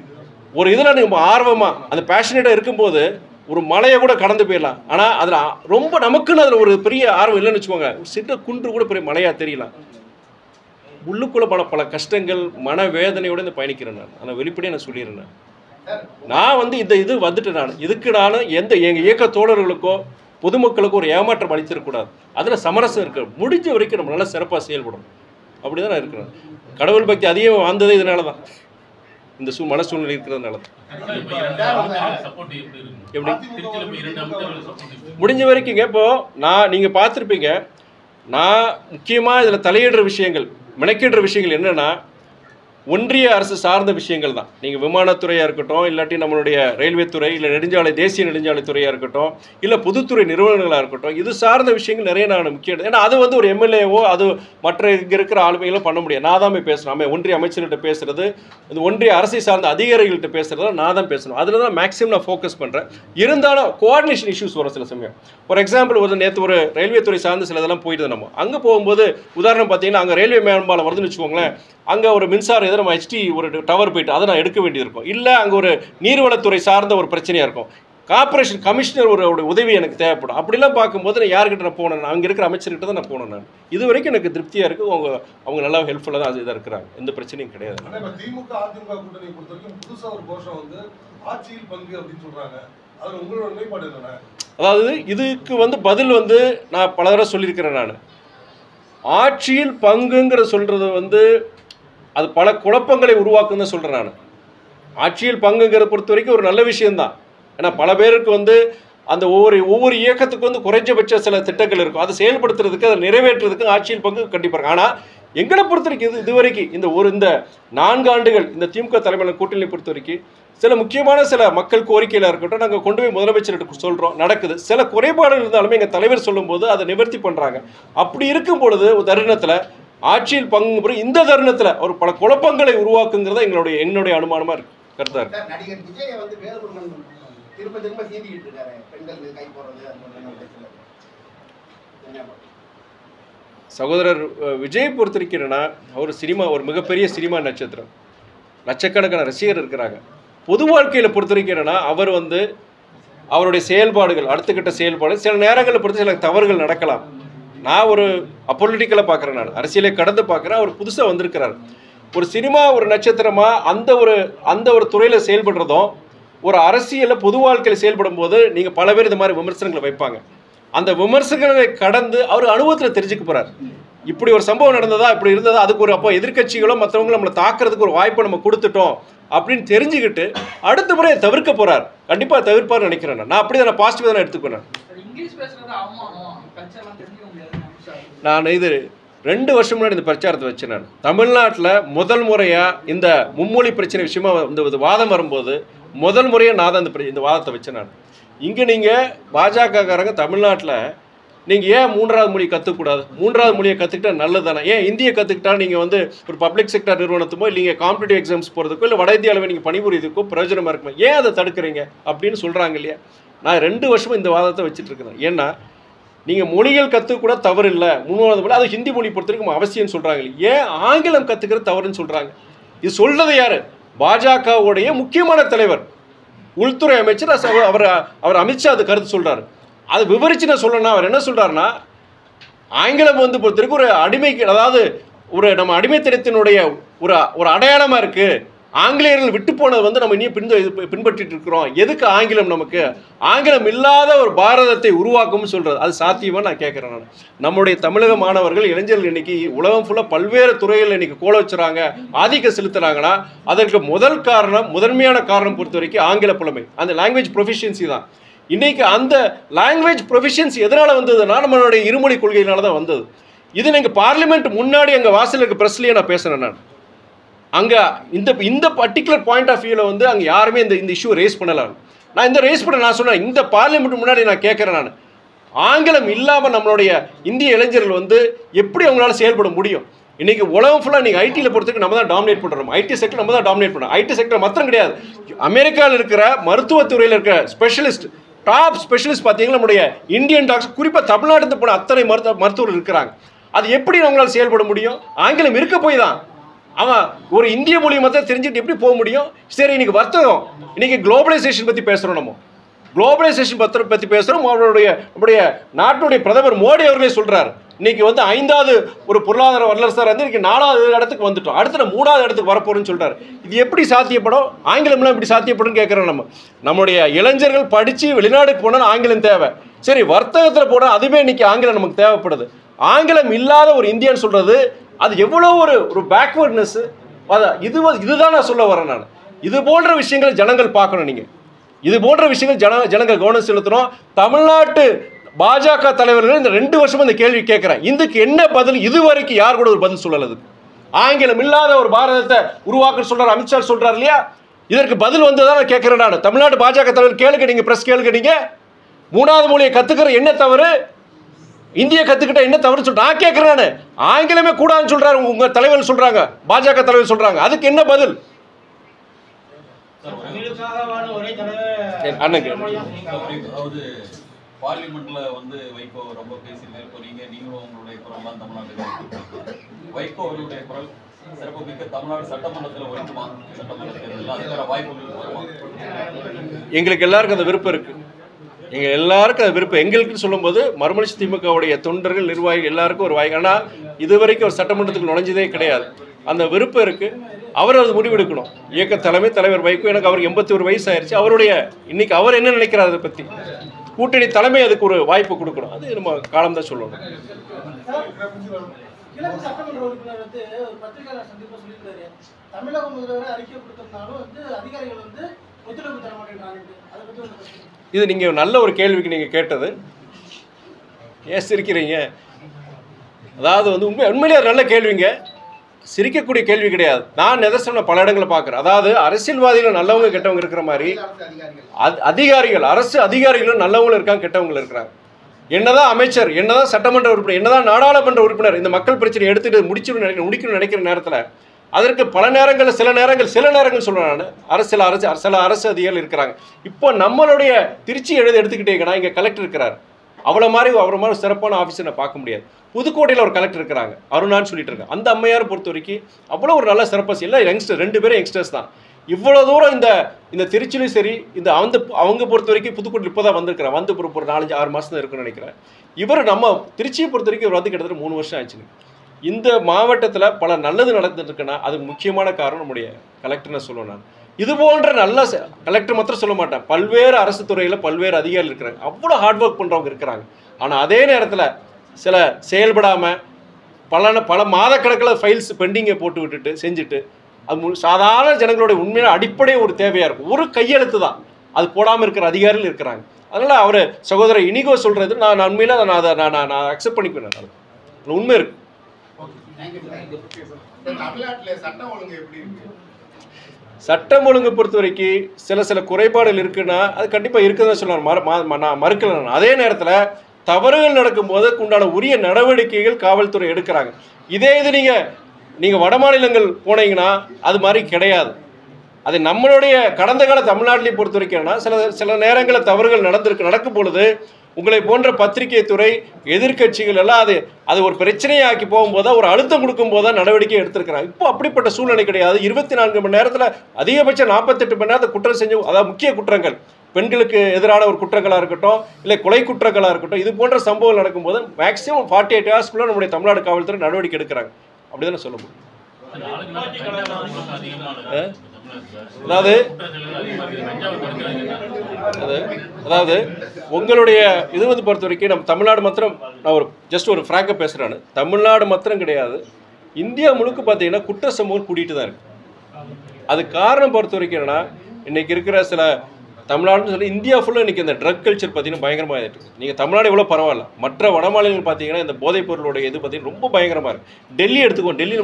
ஒரு இதில் நம்ம ஆர்வமாக அந்த பேஷனேட்டாக இருக்கும்போது ஒரு மலையை கூட கடந்து போயிடலாம். ஆனால் அதில் ரொம்ப நமக்குன்னு அதில் ஒரு பெரிய ஆர்வம் இல்லைன்னு வச்சுக்கோங்க, ஒரு சின்ன குன்று கூட பெரிய மலையாக தெரியலாம். உள்ளுக்குள்ள பல கஷ்டங்கள் மனவேதனையோடு இந்த பயணிக்கிறேன். நான் வெளிப்படையாக நான் சொல்லிடுறேன். நான் வந்து இது வந்துட்டு இதுக்கு நான் எங்கள் இயக்க தோழர்களுக்கோ பொதுமக்களுக்கோ ஒரு ஏமாற்றம் அளித்திருக்கக்கூடாது. அதில் சமரசம் இருக்கு, முடிஞ்ச வரைக்கும் நம்ம நல்லா சிறப்பாக செயல்படணும். அப்படி தான் நான் இருக்கிறேன். கடவுள் பக்தி அதிகம் வந்தது இதனால தான், இந்த மன சூழ்நிலை இருக்கிறதுனால தான். எப்படி முடிஞ்ச வரைக்குங்க இப்போது நீங்கள் பார்த்துருப்பீங்க, நான் முக்கியமாக இதில் தலையிடுற விஷயங்கள் மெனக்கிடுற விஷயங்கள் என்னென்னா ஒன்றிய அரசு சார்ந்த விஷயங்கள் தான். நீங்கள் விமானத்துறையாக இருக்கட்டும், இல்லாட்டி நம்மளுடைய ரயில்வே துறை, இல்லை தேசிய நெடுஞ்சாலை துறையாக இருக்கட்டும், இல்லை பொதுத்துறை நிறுவனங்களாக இருக்கட்டும், இது சார்ந்த விஷயங்கள் நிறைய நான் முக்கியம். ஏன்னா அது வந்து ஒரு எம்எல்ஏவோ அது மற்ற இங்கே இருக்கிற ஆளுமைகளும் பண்ண முடியாது. நான் தான் போய் பேசணும், ஒன்றிய அமைச்சர்கிட்ட பேசுகிறது, இந்த ஒன்றிய அரசை சார்ந்த அதிகாரிகள்கிட்ட பேசுகிறத நான் தான் பேசணும். அதில் தான் மேக்ஸிமம் நான் ஃபோக்கஸ் பண்ணுறேன். இருந்தாலும் கோஆர்டினேஷன் இஷ்யூஸ் வரும் சில சமயம். ஃபார் எக்ஸாம்பிள் நேற்று ஒரு ரயில்வே துறை சார்ந்து சில இதெல்லாம் போயிட்டு நம்ம அங்கே போகும்போது உதாரணம் பார்த்தீங்கன்னா அங்கே ரயில்வே மேம்பாலம் வருதுன்னு வச்சுக்கோங்களேன், அங்கே ஒரு மின்சாரம் எதிர நம்ம ஹெச்டி ஒரு டவர் போயிட்டு அதை நான் எடுக்க வேண்டியது இருக்கும். இல்லை அங்கே ஒரு நீர்வளத்துறை சார்ந்த ஒரு பிரச்சனையாக இருக்கும், கார்பரேஷன் கமிஷனர் ஒரு உதவி எனக்கு தேவைப்படும். அப்படிலாம் பார்க்கும்போது நான் யார்கிட்ட நான் போனேன், அங்கே இருக்கிற அமைச்சர்கிட்ட தான் நான் போனேன். நான் இது வரைக்கும் எனக்கு திருப்தியாக இருக்குது. அவங்க நல்லா ஹெல்ப்ஃபுல்லாக தான் இதாக இருக்கிறாங்க, எந்த பிரச்சனையும் கிடையாது. திமுக அதிமுக கூட்டணி பொறுத்த வரைக்கும் புதுசாக ஒரு கோஷம் வந்து ஆட்சியில் பங்கு அப்படின்னு சொல்கிறாங்க. அதில் உங்களோட நிலைப்பாடு என்னென்ன? அதாவது இதுக்கு வந்து பதில் வந்து நான் பல தடவை சொல்லியிருக்கிறேன். நான் ஆட்சியில் பங்குங்கிற சொல்கிறது வந்து அது பல குழப்பங்களை உருவாக்குன்னு தான் சொல்கிறேன். நான் ஆட்சியில் பங்குங்கிறத பொறுத்த வரைக்கும் ஒரு நல்ல விஷயம்தான். ஏன்னா பல பேருக்கு வந்து அந்த ஒவ்வொரு இயக்கத்துக்கு வந்து குறைஞ்சபட்ச சில திட்டங்கள் இருக்கும். அதை செயல்படுத்துறதுக்கு, அதை நிறைவேற்றுறதுக்கு ஆட்சியில் பங்கு கண்டிப்பாக இருக்கும். ஆனால் எங்களை பொறுத்த வரைக்கும் இது வரைக்கும் இந்த 4 ஆண்டுகள் இந்த திமுக தலைமையிலான கூட்டணியை பொறுத்த வரைக்கும் சில முக்கியமான சில மக்கள் கோரிக்கையில் இருக்கட்டும், நாங்கள் கொண்டு போய் முதலமைச்சர்கிட்ட சொல்கிறோம், நடக்குது. சில குறைபாடுகள் இருந்தாலுமே எங்கள் தலைவர் சொல்லும்போது அதை நிவர்த்தி பண்ணுறாங்க. அப்படி இருக்கும் பொழுது ஒரு தருணத்தில் ஆட்சியில் பங்கு இந்த தருணத்தில் ஒரு பல குழப்பங்களை உருவாக்குங்கிறத என்னுடைய அனுமானமாக இருக்கு, கருத்தாக இருக்கு. நடிகர் விஜய் வந்து வேலுமுருகன் திரும்ப சீண்டிக்கிட்டு இருக்காரு, பெண்களுக்கு கை போடுறது. சகோதரர் விஜய் பொறுத்திருக்கிறேன்னா அவர் ஒரு மிகப்பெரிய சினிமா நட்சத்திரம், லட்சக்கணக்கான ரசிகர் இருக்கிறாங்க. பொது வாழ்க்கையில் பொறுத்திருக்கிறேன்னா அவர் வந்து அவருடைய செயல்பாடுகள், அடுத்த கட்ட செயல்பாடு சில நேரங்களில் பொறுத்து சில தவறுகள் நடக்கலாம். நான் ஒரு அப்பொலிட்டிக்கலாக பார்க்குறேன், நான் அரசியலை கடந்து பார்க்குறேன். அவர் புதுசாக வந்திருக்கிறார். ஒரு சினிமா ஒரு நட்சத்திரமாக அந்த ஒரு துறையில் செயல்படுறதும் ஒரு அரசியலில் பொது வாழ்க்கையில் செயல்படும் போது நீங்கள் பல பேர் இந்த மாதிரி விமர்சனங்களை வைப்பாங்க. அந்த விமர்சனங்களை கடந்து அவர் அனுபவத்தில் தெரிஞ்சுக்க போகிறார். இப்படி ஒரு சம்பவம் நடந்ததா, இப்படி இருந்ததா, அதுக்கு ஒரு அப்போ எதிர்கட்சிகளோ மற்றவங்களும் நம்மளை தாக்குறதுக்கு ஒரு வாய்ப்பை நம்ம கொடுத்துட்டோம் அப்படின்னு தெரிஞ்சுக்கிட்டு அடுத்த முறையை தவிர்க்க போகிறார். கண்டிப்பாக தவிர்ப்பார்னு நினைக்கிறேன். நான் அப்படி தான் பாசிட்டிவாக தான் எடுத்துக்கிறேன். நான் இது 2 வருஷம் முன்னாடி இந்த பிரச்சாரத்தை வச்சேன். நான் தமிழ்நாட்டில் முதல் முறையாக இந்த மும்மொழி பிரச்சனை விஷயமா இந்த வாதம் வரும்போது முதல் முறையாக நான் தான் இந்த வாதத்தை வச்சேன். நான் இங்கே நீங்கள் பாஜகக்காரங்க தமிழ்நாட்டில் நீங்கள் ஏன் 3வது மொழியை கற்றுக்கூடாது? 3வது மொழியை கற்றுக்கிட்டா நல்லது தானே? ஏன் இந்தியை கற்றுக்கிட்டா நீங்கள் வந்து ஒரு பப்ளிக் செக்டர் நிறுவனத்துமோ இல்லைங்க காம்படிட்டிவ் எக்ஸாம்ஸ் போகிறதுக்கோ இல்லை வட இந்தியாவில் நீங்கள் பணிபுரியதுக்கோ பிரயோஜனமாக இருக்குமா? ஏன் அதை தடுக்கிறீங்க அப்படின்னு சொல்கிறாங்க இல்லையா? நான் 2 வருஷமும் இந்த வாதத்தை வச்சுட்டு இருக்கிறேன். ஏன்னா நீங்கள் மொழிகள் கற்றுக்கூட தவறு இல்லை, 3வது மொழி அது ஹிந்தி மொழி பொறுத்த வரைக்கும் அவசியம்னு சொல்கிறாங்க. ஏன் ஆங்கிலம் கற்றுக்கிறது தவறுன்னு சொல்கிறாங்க? இது சொல்கிறது யார்? பாஜகவுடைய முக்கியமான தலைவர், உள்துறை அமைச்சர். அவர் அமித்ஷா அது கருத்து சொல்கிறார். அதை விவரித்து நான் சொல்லணும்னா அவர் என்ன சொல்கிறாருன்னா, ஆங்கிலம் வந்து பொறுத்த வரைக்கும் ஒரு அடிமைக்கு, அதாவது நம்ம அடிமைத்தனத்தினுடைய ஒரு அடையாளமாக இருக்குது. ஆங்கிலேயர்கள் விட்டு போனது வந்து நம்ம இனியும் பின்பற்றிட்டு இருக்கிறோம். எதுக்கு ஆங்கிலம்? நமக்கு ஆங்கிலம் இல்லாத ஒரு பாரதத்தை உருவாக்கும்னு சொல்கிறது. அது சாத்தியமாக நான் கேட்குறேன். நான் நம்முடைய தமிழக மாணவர்கள் இளைஞர்கள் இன்னைக்கு உலகம் ஃபுல்லாக பல்வேறு துறைகளில் இன்னைக்கு கோல வச்சுறாங்க, ஆதிக்கம் செலுத்துகிறாங்கன்னா அதற்கு முதன்மையான காரணம் பொறுத்த வரைக்கும் ஆங்கில புலமை, அந்த லாங்குவேஜ் ப்ரொஃபிஷியன்சி தான். இன்னைக்கு அந்த லாங்குவேஜ் ப்ரொஃபிஷியன்சி எதனால் வந்ததுன்னா நம்மளுடைய இருமொழி கொள்கையினால தான் வந்தது. இது நீங்கள் பார்லிமெண்ட் முன்னாடி அங்கே வாசல் இருக்க ப்ரெஸ்லேயே நான் பேசுகிறேன். நான் அங்கே இந்த பர்டிகுலர் பாயிண்ட் ஆஃப் வியூவில் வந்து அங்கே யாருமே இந்த இஷ்யூ ரேஸ் பண்ணலாம். நான் நான் சொன்னேன், இந்த பார்லிமெண்ட் முன்னாடி நான் கேட்குறேன். நான் ஆங்கிலம் இல்லாமல் நம்மளுடைய இந்திய இளைஞர்கள் வந்து எப்படி அவங்களால செயல்பட முடியும்? இன்றைக்கி உலகம் ஃபுல்லாக இன்றைக்கி ஐடியில் பொறுத்தவரைக்கும் நம்ம தான் டாமினேட் பண்ணுறோம். ஐடி செக்டர் நம்ம தான் டாமினேட் பண்ணுறோம். ஐடி செக்டர் மாத்திரம் கிடையாது, அமெரிக்காவில் இருக்கிற மருத்துவத்துறையில் இருக்கிற ஸ்பெஷலிஸ்ட், டாப் ஸ்பெஷலிஸ்ட் பார்த்தீங்கன்னா நம்முடைய இந்தியன் டாக்டர்ஸ், குறிப்பாக தமிழ்நாட்டுக்கு போன அத்தனை மருத்துவர்கள் இருக்கிறாங்க. அது எப்படி அவங்களால செயல்பட முடியும்? ஆங்கிலம் இருக்க போய் தான். அவன் ஒரு இந்திய மொழி மட்டும் தெரிஞ்சுட்டு எப்படி போக முடியும்? சரி, இன்னைக்கு வர்த்தகம், இன்னைக்கு குளோபலைசேஷன் பற்றி பேசுகிறோம். நம்ம குளோபலைசேஷன் பற்றி பேசுகிறோம். நம்முடைய நாட்டுடைய பிரதமர் மோடி அவர்களே சொல்கிறார், இன்னைக்கு வந்து 5வது ஒரு பொருளாதார வல்லரசாக வந்து இன்னைக்கு 4வது இடத்துக்கு வந்துட்டோம், அடுத்த 3வது இடத்துக்கு வரப்போறோம்னு சொல்கிறார். இது எப்படி சாத்தியப்படும்? ஆங்கிலம்லாம் இப்படி சாத்தியப்படும் கேட்குறோம். நம்முடைய இளைஞர்கள் படித்து வெளிநாடுக்கு போனால் ஆங்கிலம் தேவை. சரி, வர்த்தகத்தில் போனால் அதுவே இன்னைக்கு ஆங்கிலம் நமக்கு தேவைப்படுது. ஆங்கிலம் இல்லாத ஒரு இந்தியான்னு சொல்கிறது அது எவ்வளோ ஒரு பேக்வர்ட்னஸ். இதுதான் நான் சொல்ல வரேன். நான் இது போன்ற விஷயங்கள் ஜனங்கள் பார்க்கணும். நீங்கள் இது போன்ற விஷயங்கள் ஜனங்கள் கவனம் செலுத்தணும். தமிழ்நாட்டு பாஜக தலைவர்கள் இந்த 2 வருஷமா இந்த கேள்வி கேட்குறேன். இதுக்கு என்ன பதில்? இதுவரைக்கும் யார் கூட ஒரு பதில் சொல்லல. ஆங்கிலம் இல்லாத ஒரு பாரதத்தை உருவாக்க சொல்றாரு அமித்ஷா சொல்றாரு இல்லையா? இதற்கு பதில் வந்ததான் நான் கேட்குறேன். நான் தமிழ்நாட்டு பாஜக தலைவர் கேளுங்க, நீங்கள் பிரஸ் கேளுங்க. நீங்கள் 3வது மொழியை கற்றுக்கிற என்ன தவறு? இந்திய கற்றுக்கிட்ட என்ன தவறு சொல்லிட்டு நான் கேட்குறேன். நான் ஆங்கிலமே கூடாதுன்னு சொல்கிறாரு உங்கள் தலைவர் சொல்கிறாங்க, பாஜக தலைவர் சொல்கிறாங்க. அதுக்கு என்ன பதில்? அதாவது பார்லிமெண்ட்ல வந்து வைகோ ரொம்ப பேசியிருக்காரு. இப்போ நீங்களும் உங்களுடைய குரல்லாம் தமிழ்நாட்டுக்கு வைகோ அவர்களுடைய குரல் சிறப்பு மிக்க தமிழ்நாடு சட்டமன்றத்தில் ஒழிக்குமா? சட்டமன்ற தேர்தலில் அதுக்கான வாய்ப்புகள் வருமா? எங்களுக்கு எல்லாருக்கும் அந்த விருப்பம் இருக்கு. எங்கள் எல்லாருக்கும் அது விருப்பம். எங்களுக்குன்னு சொல்லும்போது மறுமலர்ச்சி திமுகவுடைய தொண்டர்கள், நிர்வாகிகள் எல்லாருக்கும் ஒரு வாய்ப்பு. ஆனால் இதுவரைக்கும் ஒரு சட்டமன்றத்துக்கு நுழைஞ்சதே கிடையாது. அந்த விருப்பம் இருக்குது. அவர் அது முடிவெடுக்கணும். இயக்க தலைவர் வைகோ, எனக்கு அவருக்கு 81 வயசு ஆயிடுச்சு. அவருடைய இன்னைக்கு அவர் என்ன நினைக்கிறார் அதை பற்றி, கூட்டணி தலைமை அதுக்கு ஒரு வாய்ப்பு கொடுக்கணும். அது நம்ம காலம்தான் சொல்லணும். கிழக்கு சட்டமன்ற உறுப்பினர் வந்து ஒரு பத்திரிகையாளர் சந்திப்பு சொல்லியிருக்காரு, தமிழக முதல்வர் அறிக்கை கொடுத்திருந்தாலும் வந்து அதிகாரிகள் வந்து ஒத்துழைப்பு தர மாட்டேங்கிறாங்க. அதை பற்றி இது நீங்கள் நல்ல ஒரு கேள்விக்கு நீங்கள் கேட்டது. ஏன் சிரிக்கிறீங்க? அதாவது வந்து உண்மையிலேயே நல்ல கேள்விங்க, சிரிக்கக்கூடிய கேள்வி கிடையாது. நான் நிதர்சனம் பல இடங்களை பார்க்குறேன். அதாவது அரசியல்வாதிகள் நல்லவங்க கெட்டவங்க இருக்கிற மாதிரி அதிகாரிகள், அரசு அதிகாரிகளும் நல்லவங்களும் இருக்காங்க, கெட்டவங்களும் இருக்கிறாங்க. என்னதான் அமைச்சர், என்னதான் சட்டமன்ற உறுப்பினர், என்னதான் நாடாளுமன்ற உறுப்பினர் இந்த மக்கள் பிரச்சனை எடுத்துட்டு முடிக்கணும்னு நினைக்கிற நேரத்தில் அதற்கு பல நேரங்களில் சில நேரங்கள் சொல்கிறேன் நான், சில அரசு அதிகாரிகள் இருக்கிறாங்க. இப்போ நம்மளுடைய திருச்சி எடுத்துக்கிட்டீங்கன்னா இங்கே கலெக்டர் இருக்கிறார். அவரை மாதிரி சிறப்பான ஆஃபீஸை நான் பார்க்க முடியாது. புதுக்கோட்டையில் ஒரு கலெக்டர் இருக்கிறாங்க, அருணான்னு சொல்லிட்டு இருக்காங்க. அந்த அம்மையாரை பொறுத்த வரைக்கும் அவ்வளோ ஒரு நல்ல சிறப்பாக, எல்லாம் யங்ஸ்டர், 2 பேரும் யங்ஸ்டர்ஸ் தான். இவ்வளோ தூரம் இந்த திருச்சியிலும் சரி, அவங்க பொறுத்த வரைக்கும் புதுக்கோட்டை இப்போ தான் வந்திருக்கிறேன், வந்து ஒரு 4-5-6 மாதம் தான் இருக்குன்னு நினைக்கிறேன். இவர் நம்ம திருச்சியை பொறுத்த வரைக்கும் இவர் வந்து கிட்டத்தட்ட 3 வருஷம் ஆச்சுங்க. இந்த மாவட்டத்தில் பல நல்லது நடந்துருக்குன்னா அதுக்கு முக்கியமான காரணம் நம்முடைய கலெக்டர்னு சொல்லுவேன் நான். இது போன்ற நல்ல கலெக்டர் மாத்திரம் சொல்ல மாட்டேன், பல்வேறு அரசு துறையில் பல்வேறு அதிகாரிகள் இருக்கிறாங்க, அவ்வளோ ஹார்ட் ஒர்க் பண்ணுறவங்க இருக்கிறாங்க. ஆனால் அதே நேரத்தில் சில செயல்படாமல் பல மாதக்கணக்கில் ஃபைல்ஸ் பெண்டிங்கை போட்டு விட்டுட்டு செஞ்சுட்டு அது சாதாரண ஜனங்களுடைய உண்மையான அடிப்படை ஒரு தேவையாக இருக்கும். ஒரு கையெழுத்து தான் அது போடாமல் இருக்கிற அதிகாரிகள் இருக்கிறாங்க. அதனால் அவர் சகோதரர் இனிகோ சொல்கிறது நான் உண்மையில் நான் அக்செப்ட் பண்ணிக்குவேன். அது உண்மை இருக்குது. சட்டம் ஒழுங்கு பொறுத்த வரைக்கும் சில குறைபாடுகள் இருக்குன்னா அது கண்டிப்பாக இருக்குதுன்னு சொல்லுவாங்க, நான் மறுக்கல. அதே நேரத்தில் தவறுகள் நடக்கும்போது உண்டான உரிய நடவடிக்கைகள் காவல்துறை எடுக்கிறாங்க. இதே இது நீங்கள் வட மாநிலங்கள் போனீங்கன்னா அது மாதிரி கிடையாது. அது நம்மளுடைய கடந்த கால தமிழ்நாட்டிலையும் பொறுத்த வரைக்கும்னா சில நேரங்களில் தவறுகள் நடக்கும் பொழுது உங்களை போன்ற பத்திரிகை துறை எதிர்கட்சிகள் எல்லாம் அது ஒரு பிரச்சனையாக்கி போகும்போது ஒரு அழுத்தம் கொடுக்கும்போது தான் நடவடிக்கை எடுத்திருக்கிறாங்க. இப்போ அப்படிப்பட்ட சூழ்நிலை கிடையாது. 24 மணி நேரத்தில் அதிகபட்சம் 48 மணி நேரத்தில் குற்றம் செஞ்சு, அதாவது முக்கிய குற்றங்கள், பெண்களுக்கு எதிரான ஒரு குற்றங்களாக இருக்கட்டும், இல்லை கொலை குற்றங்களாக இருக்கட்டும், இது போன்ற சம்பவங்கள் நடக்கும்போது மேக்ஸிமம் 48 ஹவர்ஸ்க்குள்ள நம்முடைய தமிழ்நாடு காவல்துறை நடவடிக்கை எடுக்கிறாங்க. அப்படிதானே சொல்ல முடியும். அதாவது உங்களுடைய இது வந்து பொறுத்த வரைக்கும் நம்ம தமிழ்நாடு மாத்திரம், நான் ஒரு ஃப்ராங்காக பேசுகிறேன், தமிழ்நாடு மாத்திரம் கிடையாது, இந்தியா முழுக்க பார்த்தீங்கன்னா குற்ற சம்பவம் கூட்டிகிட்டு தான் இருக்கு. அது காரணம் பொறுத்த வரைக்கும் என்னன்னா இன்னைக்கு இருக்கிற சில தமிழ்நாடுன்னு சொல்லி இந்தியா ஃபுல்லாக இன்றைக்கி இந்த ட்ரக் கல்ச்சர் பார்த்தீங்கன்னா பயங்கரமாக இருக்குது. நீங்கள் தமிழ்நாடு எவ்வளோ பரவாயில்ல, மற்ற வட மாநிலங்கள் பார்த்தீங்கன்னா இந்த போதைப் பொருளுடைய இது பார்த்தீங்கன்னா ரொம்ப பயங்கரமாக இருக்குது. டெல்லி எடுத்துக்கோங்க, டெல்லி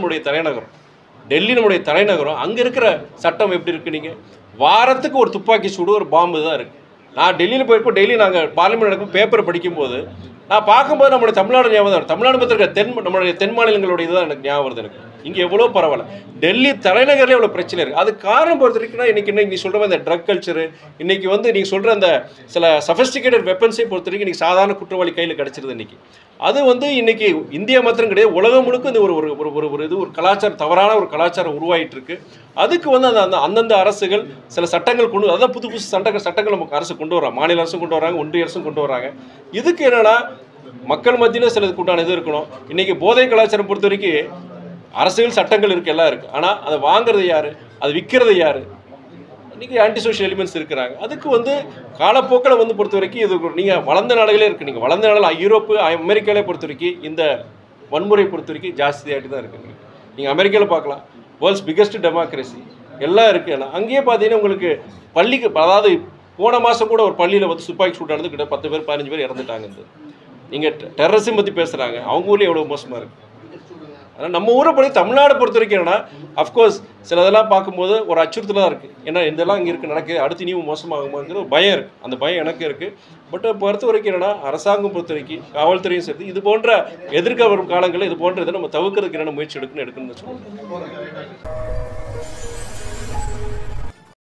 நம்முடைய தலைநகரம். அங்கே இருக்கிற சட்டம் எப்படி இருக்குது? நீங்கள் வாரத்துக்கு ஒரு துப்பாக்கி சூடு, ஒரு பாம்பு தான் இருக்குது. நான் டெல்லியில் போயிருக்கோம். டெல்லி நாங்கள் பார்லிமெண்ட் நடக்கும் பேப்பரை படிக்கும்போது நான் பார்க்கும்போது நம்மளுடைய தமிழ்நாடு ஞாபகம் வரும். தமிழ்நாடு பற்றி இருக்க நம்மளுடைய தென் மாநிலங்களுடைய இதுதான் எனக்கு ஞாபகம் வருது. எனக்கு இங்கே எவ்வளோ பரவாயில்ல, டெல்லி தலைநகரில் எவ்வளோ பிரச்சனை இருக்குது. அது காரணம் பொறுத்த வரைக்கும்னா இன்றைக்கி நீ சொல்கிற மாதிரி இந்த ட்ரக் கல்ச்சரு, இன்றைக்கி வந்து நீங்கள் சொல்கிற அந்த சில சஃபஸ்டிகேட்டட் வெப்பன்ஸை பொறுத்த வரைக்கும் இன்றைக்கி சாதாரண குற்றவாளி கையில் கிடச்சிருது. இன்றைக்கி அது வந்து இன்றைக்கி இந்தியா மாத்திரம் கிடையாது, உலகம் முழுக்க இந்த ஒரு கலாச்சாரம், தவறான ஒரு கலாச்சாரம் உருவாகிட்டு இருக்கு. அதுக்கு வந்து அந்தந்த அரசுகள் சில சட்டங்கள் அதான் புது சட்டங்கள் நமக்கு அரசு கொண்டு வராங்க, மாநில அரசும் கொண்டு வராங்க, ஒன்றிய அரசும் கொண்டு வராங்க. இதுக்கு என்னென்னா மக்கள் மத்தியில் சிலதுக்கு உண்டான இது இருக்கணும். இன்றைக்கி போதை கலாச்சாரம் பொறுத்த வரைக்கும் அரசுகள் சட்டங்கள் இருக்குது, எல்லாம் இருக்குது. ஆனால் அதை வாங்குறது யார், அது விற்கிறது யார்? இன்றைக்கி ஆன்டி சோஷியல் எலிமெண்ட்ஸ் இருக்கிறாங்க. அதுக்கு வந்து காலப்போக்கில் வந்து பொறுத்த வரைக்கும் இது நீங்கள் வளர்ந்த நாடுகளே இருக்குது. நீங்கள் வளர்ந்த நாடுகள் யூரோப்பு, அமெரிக்காவிலே பொறுத்த வரைக்கும் இந்த வன்முறை பொறுத்த வரைக்கும் ஜாஸ்தியாகிட்டு தான் இருக்குது. நீங்கள் அமெரிக்காவில் பார்க்கலாம், வேர்ல்ட்ஸ் பிக்கஸ்ட் டெமோக்ரஸி எல்லாம் இருக்குது. ஆனால் அங்கேயே பார்த்தீங்கன்னா உங்களுக்கு பள்ளிக்கு, அதாவது போன மாதம் கூட ஒரு பள்ளியில் வந்து துப்பாக்கி சூட் நடந்து கிட்ட 10 பேர் 15 பேர் இறந்துட்டாங்க. நீங்கள் டெரரிசம் பற்றி பேசுகிறாங்க, அவங்க ஊர்லேயும் எவ்வளோ மோசமாக இருக்குது. ஆனால் நம்ம ஊரை பொறுத்த தமிழ்நாடு பொறுத்த வரைக்கும் என்னன்னா அஃப்கோர்ஸ் சில இதெல்லாம் பார்க்கும்போது ஒரு அச்சுறுத்தலாக இருக்குது. ஏன்னா இதெல்லாம் இங்கே இருக்குது, நடக்குது, அடுத்து இனியும் மோசமாகுமாங்கிற ஒரு பயம் இருக்குது. அந்த பயம் எனக்கு இருக்குது. பட் பொறுத்த வரைக்கும் என்னன்னா அரசாங்கம் பொறுத்த வரைக்கும் காவல்துறையும் சேர்த்து இது போன்ற எதிர்க்க வரும் காலங்களில் இது போன்ற இதை நம்ம தவிர்க்கிறதுக்கு என்னென்ன முயற்சி எடுக்கணும்னு சொல்லுவோம்.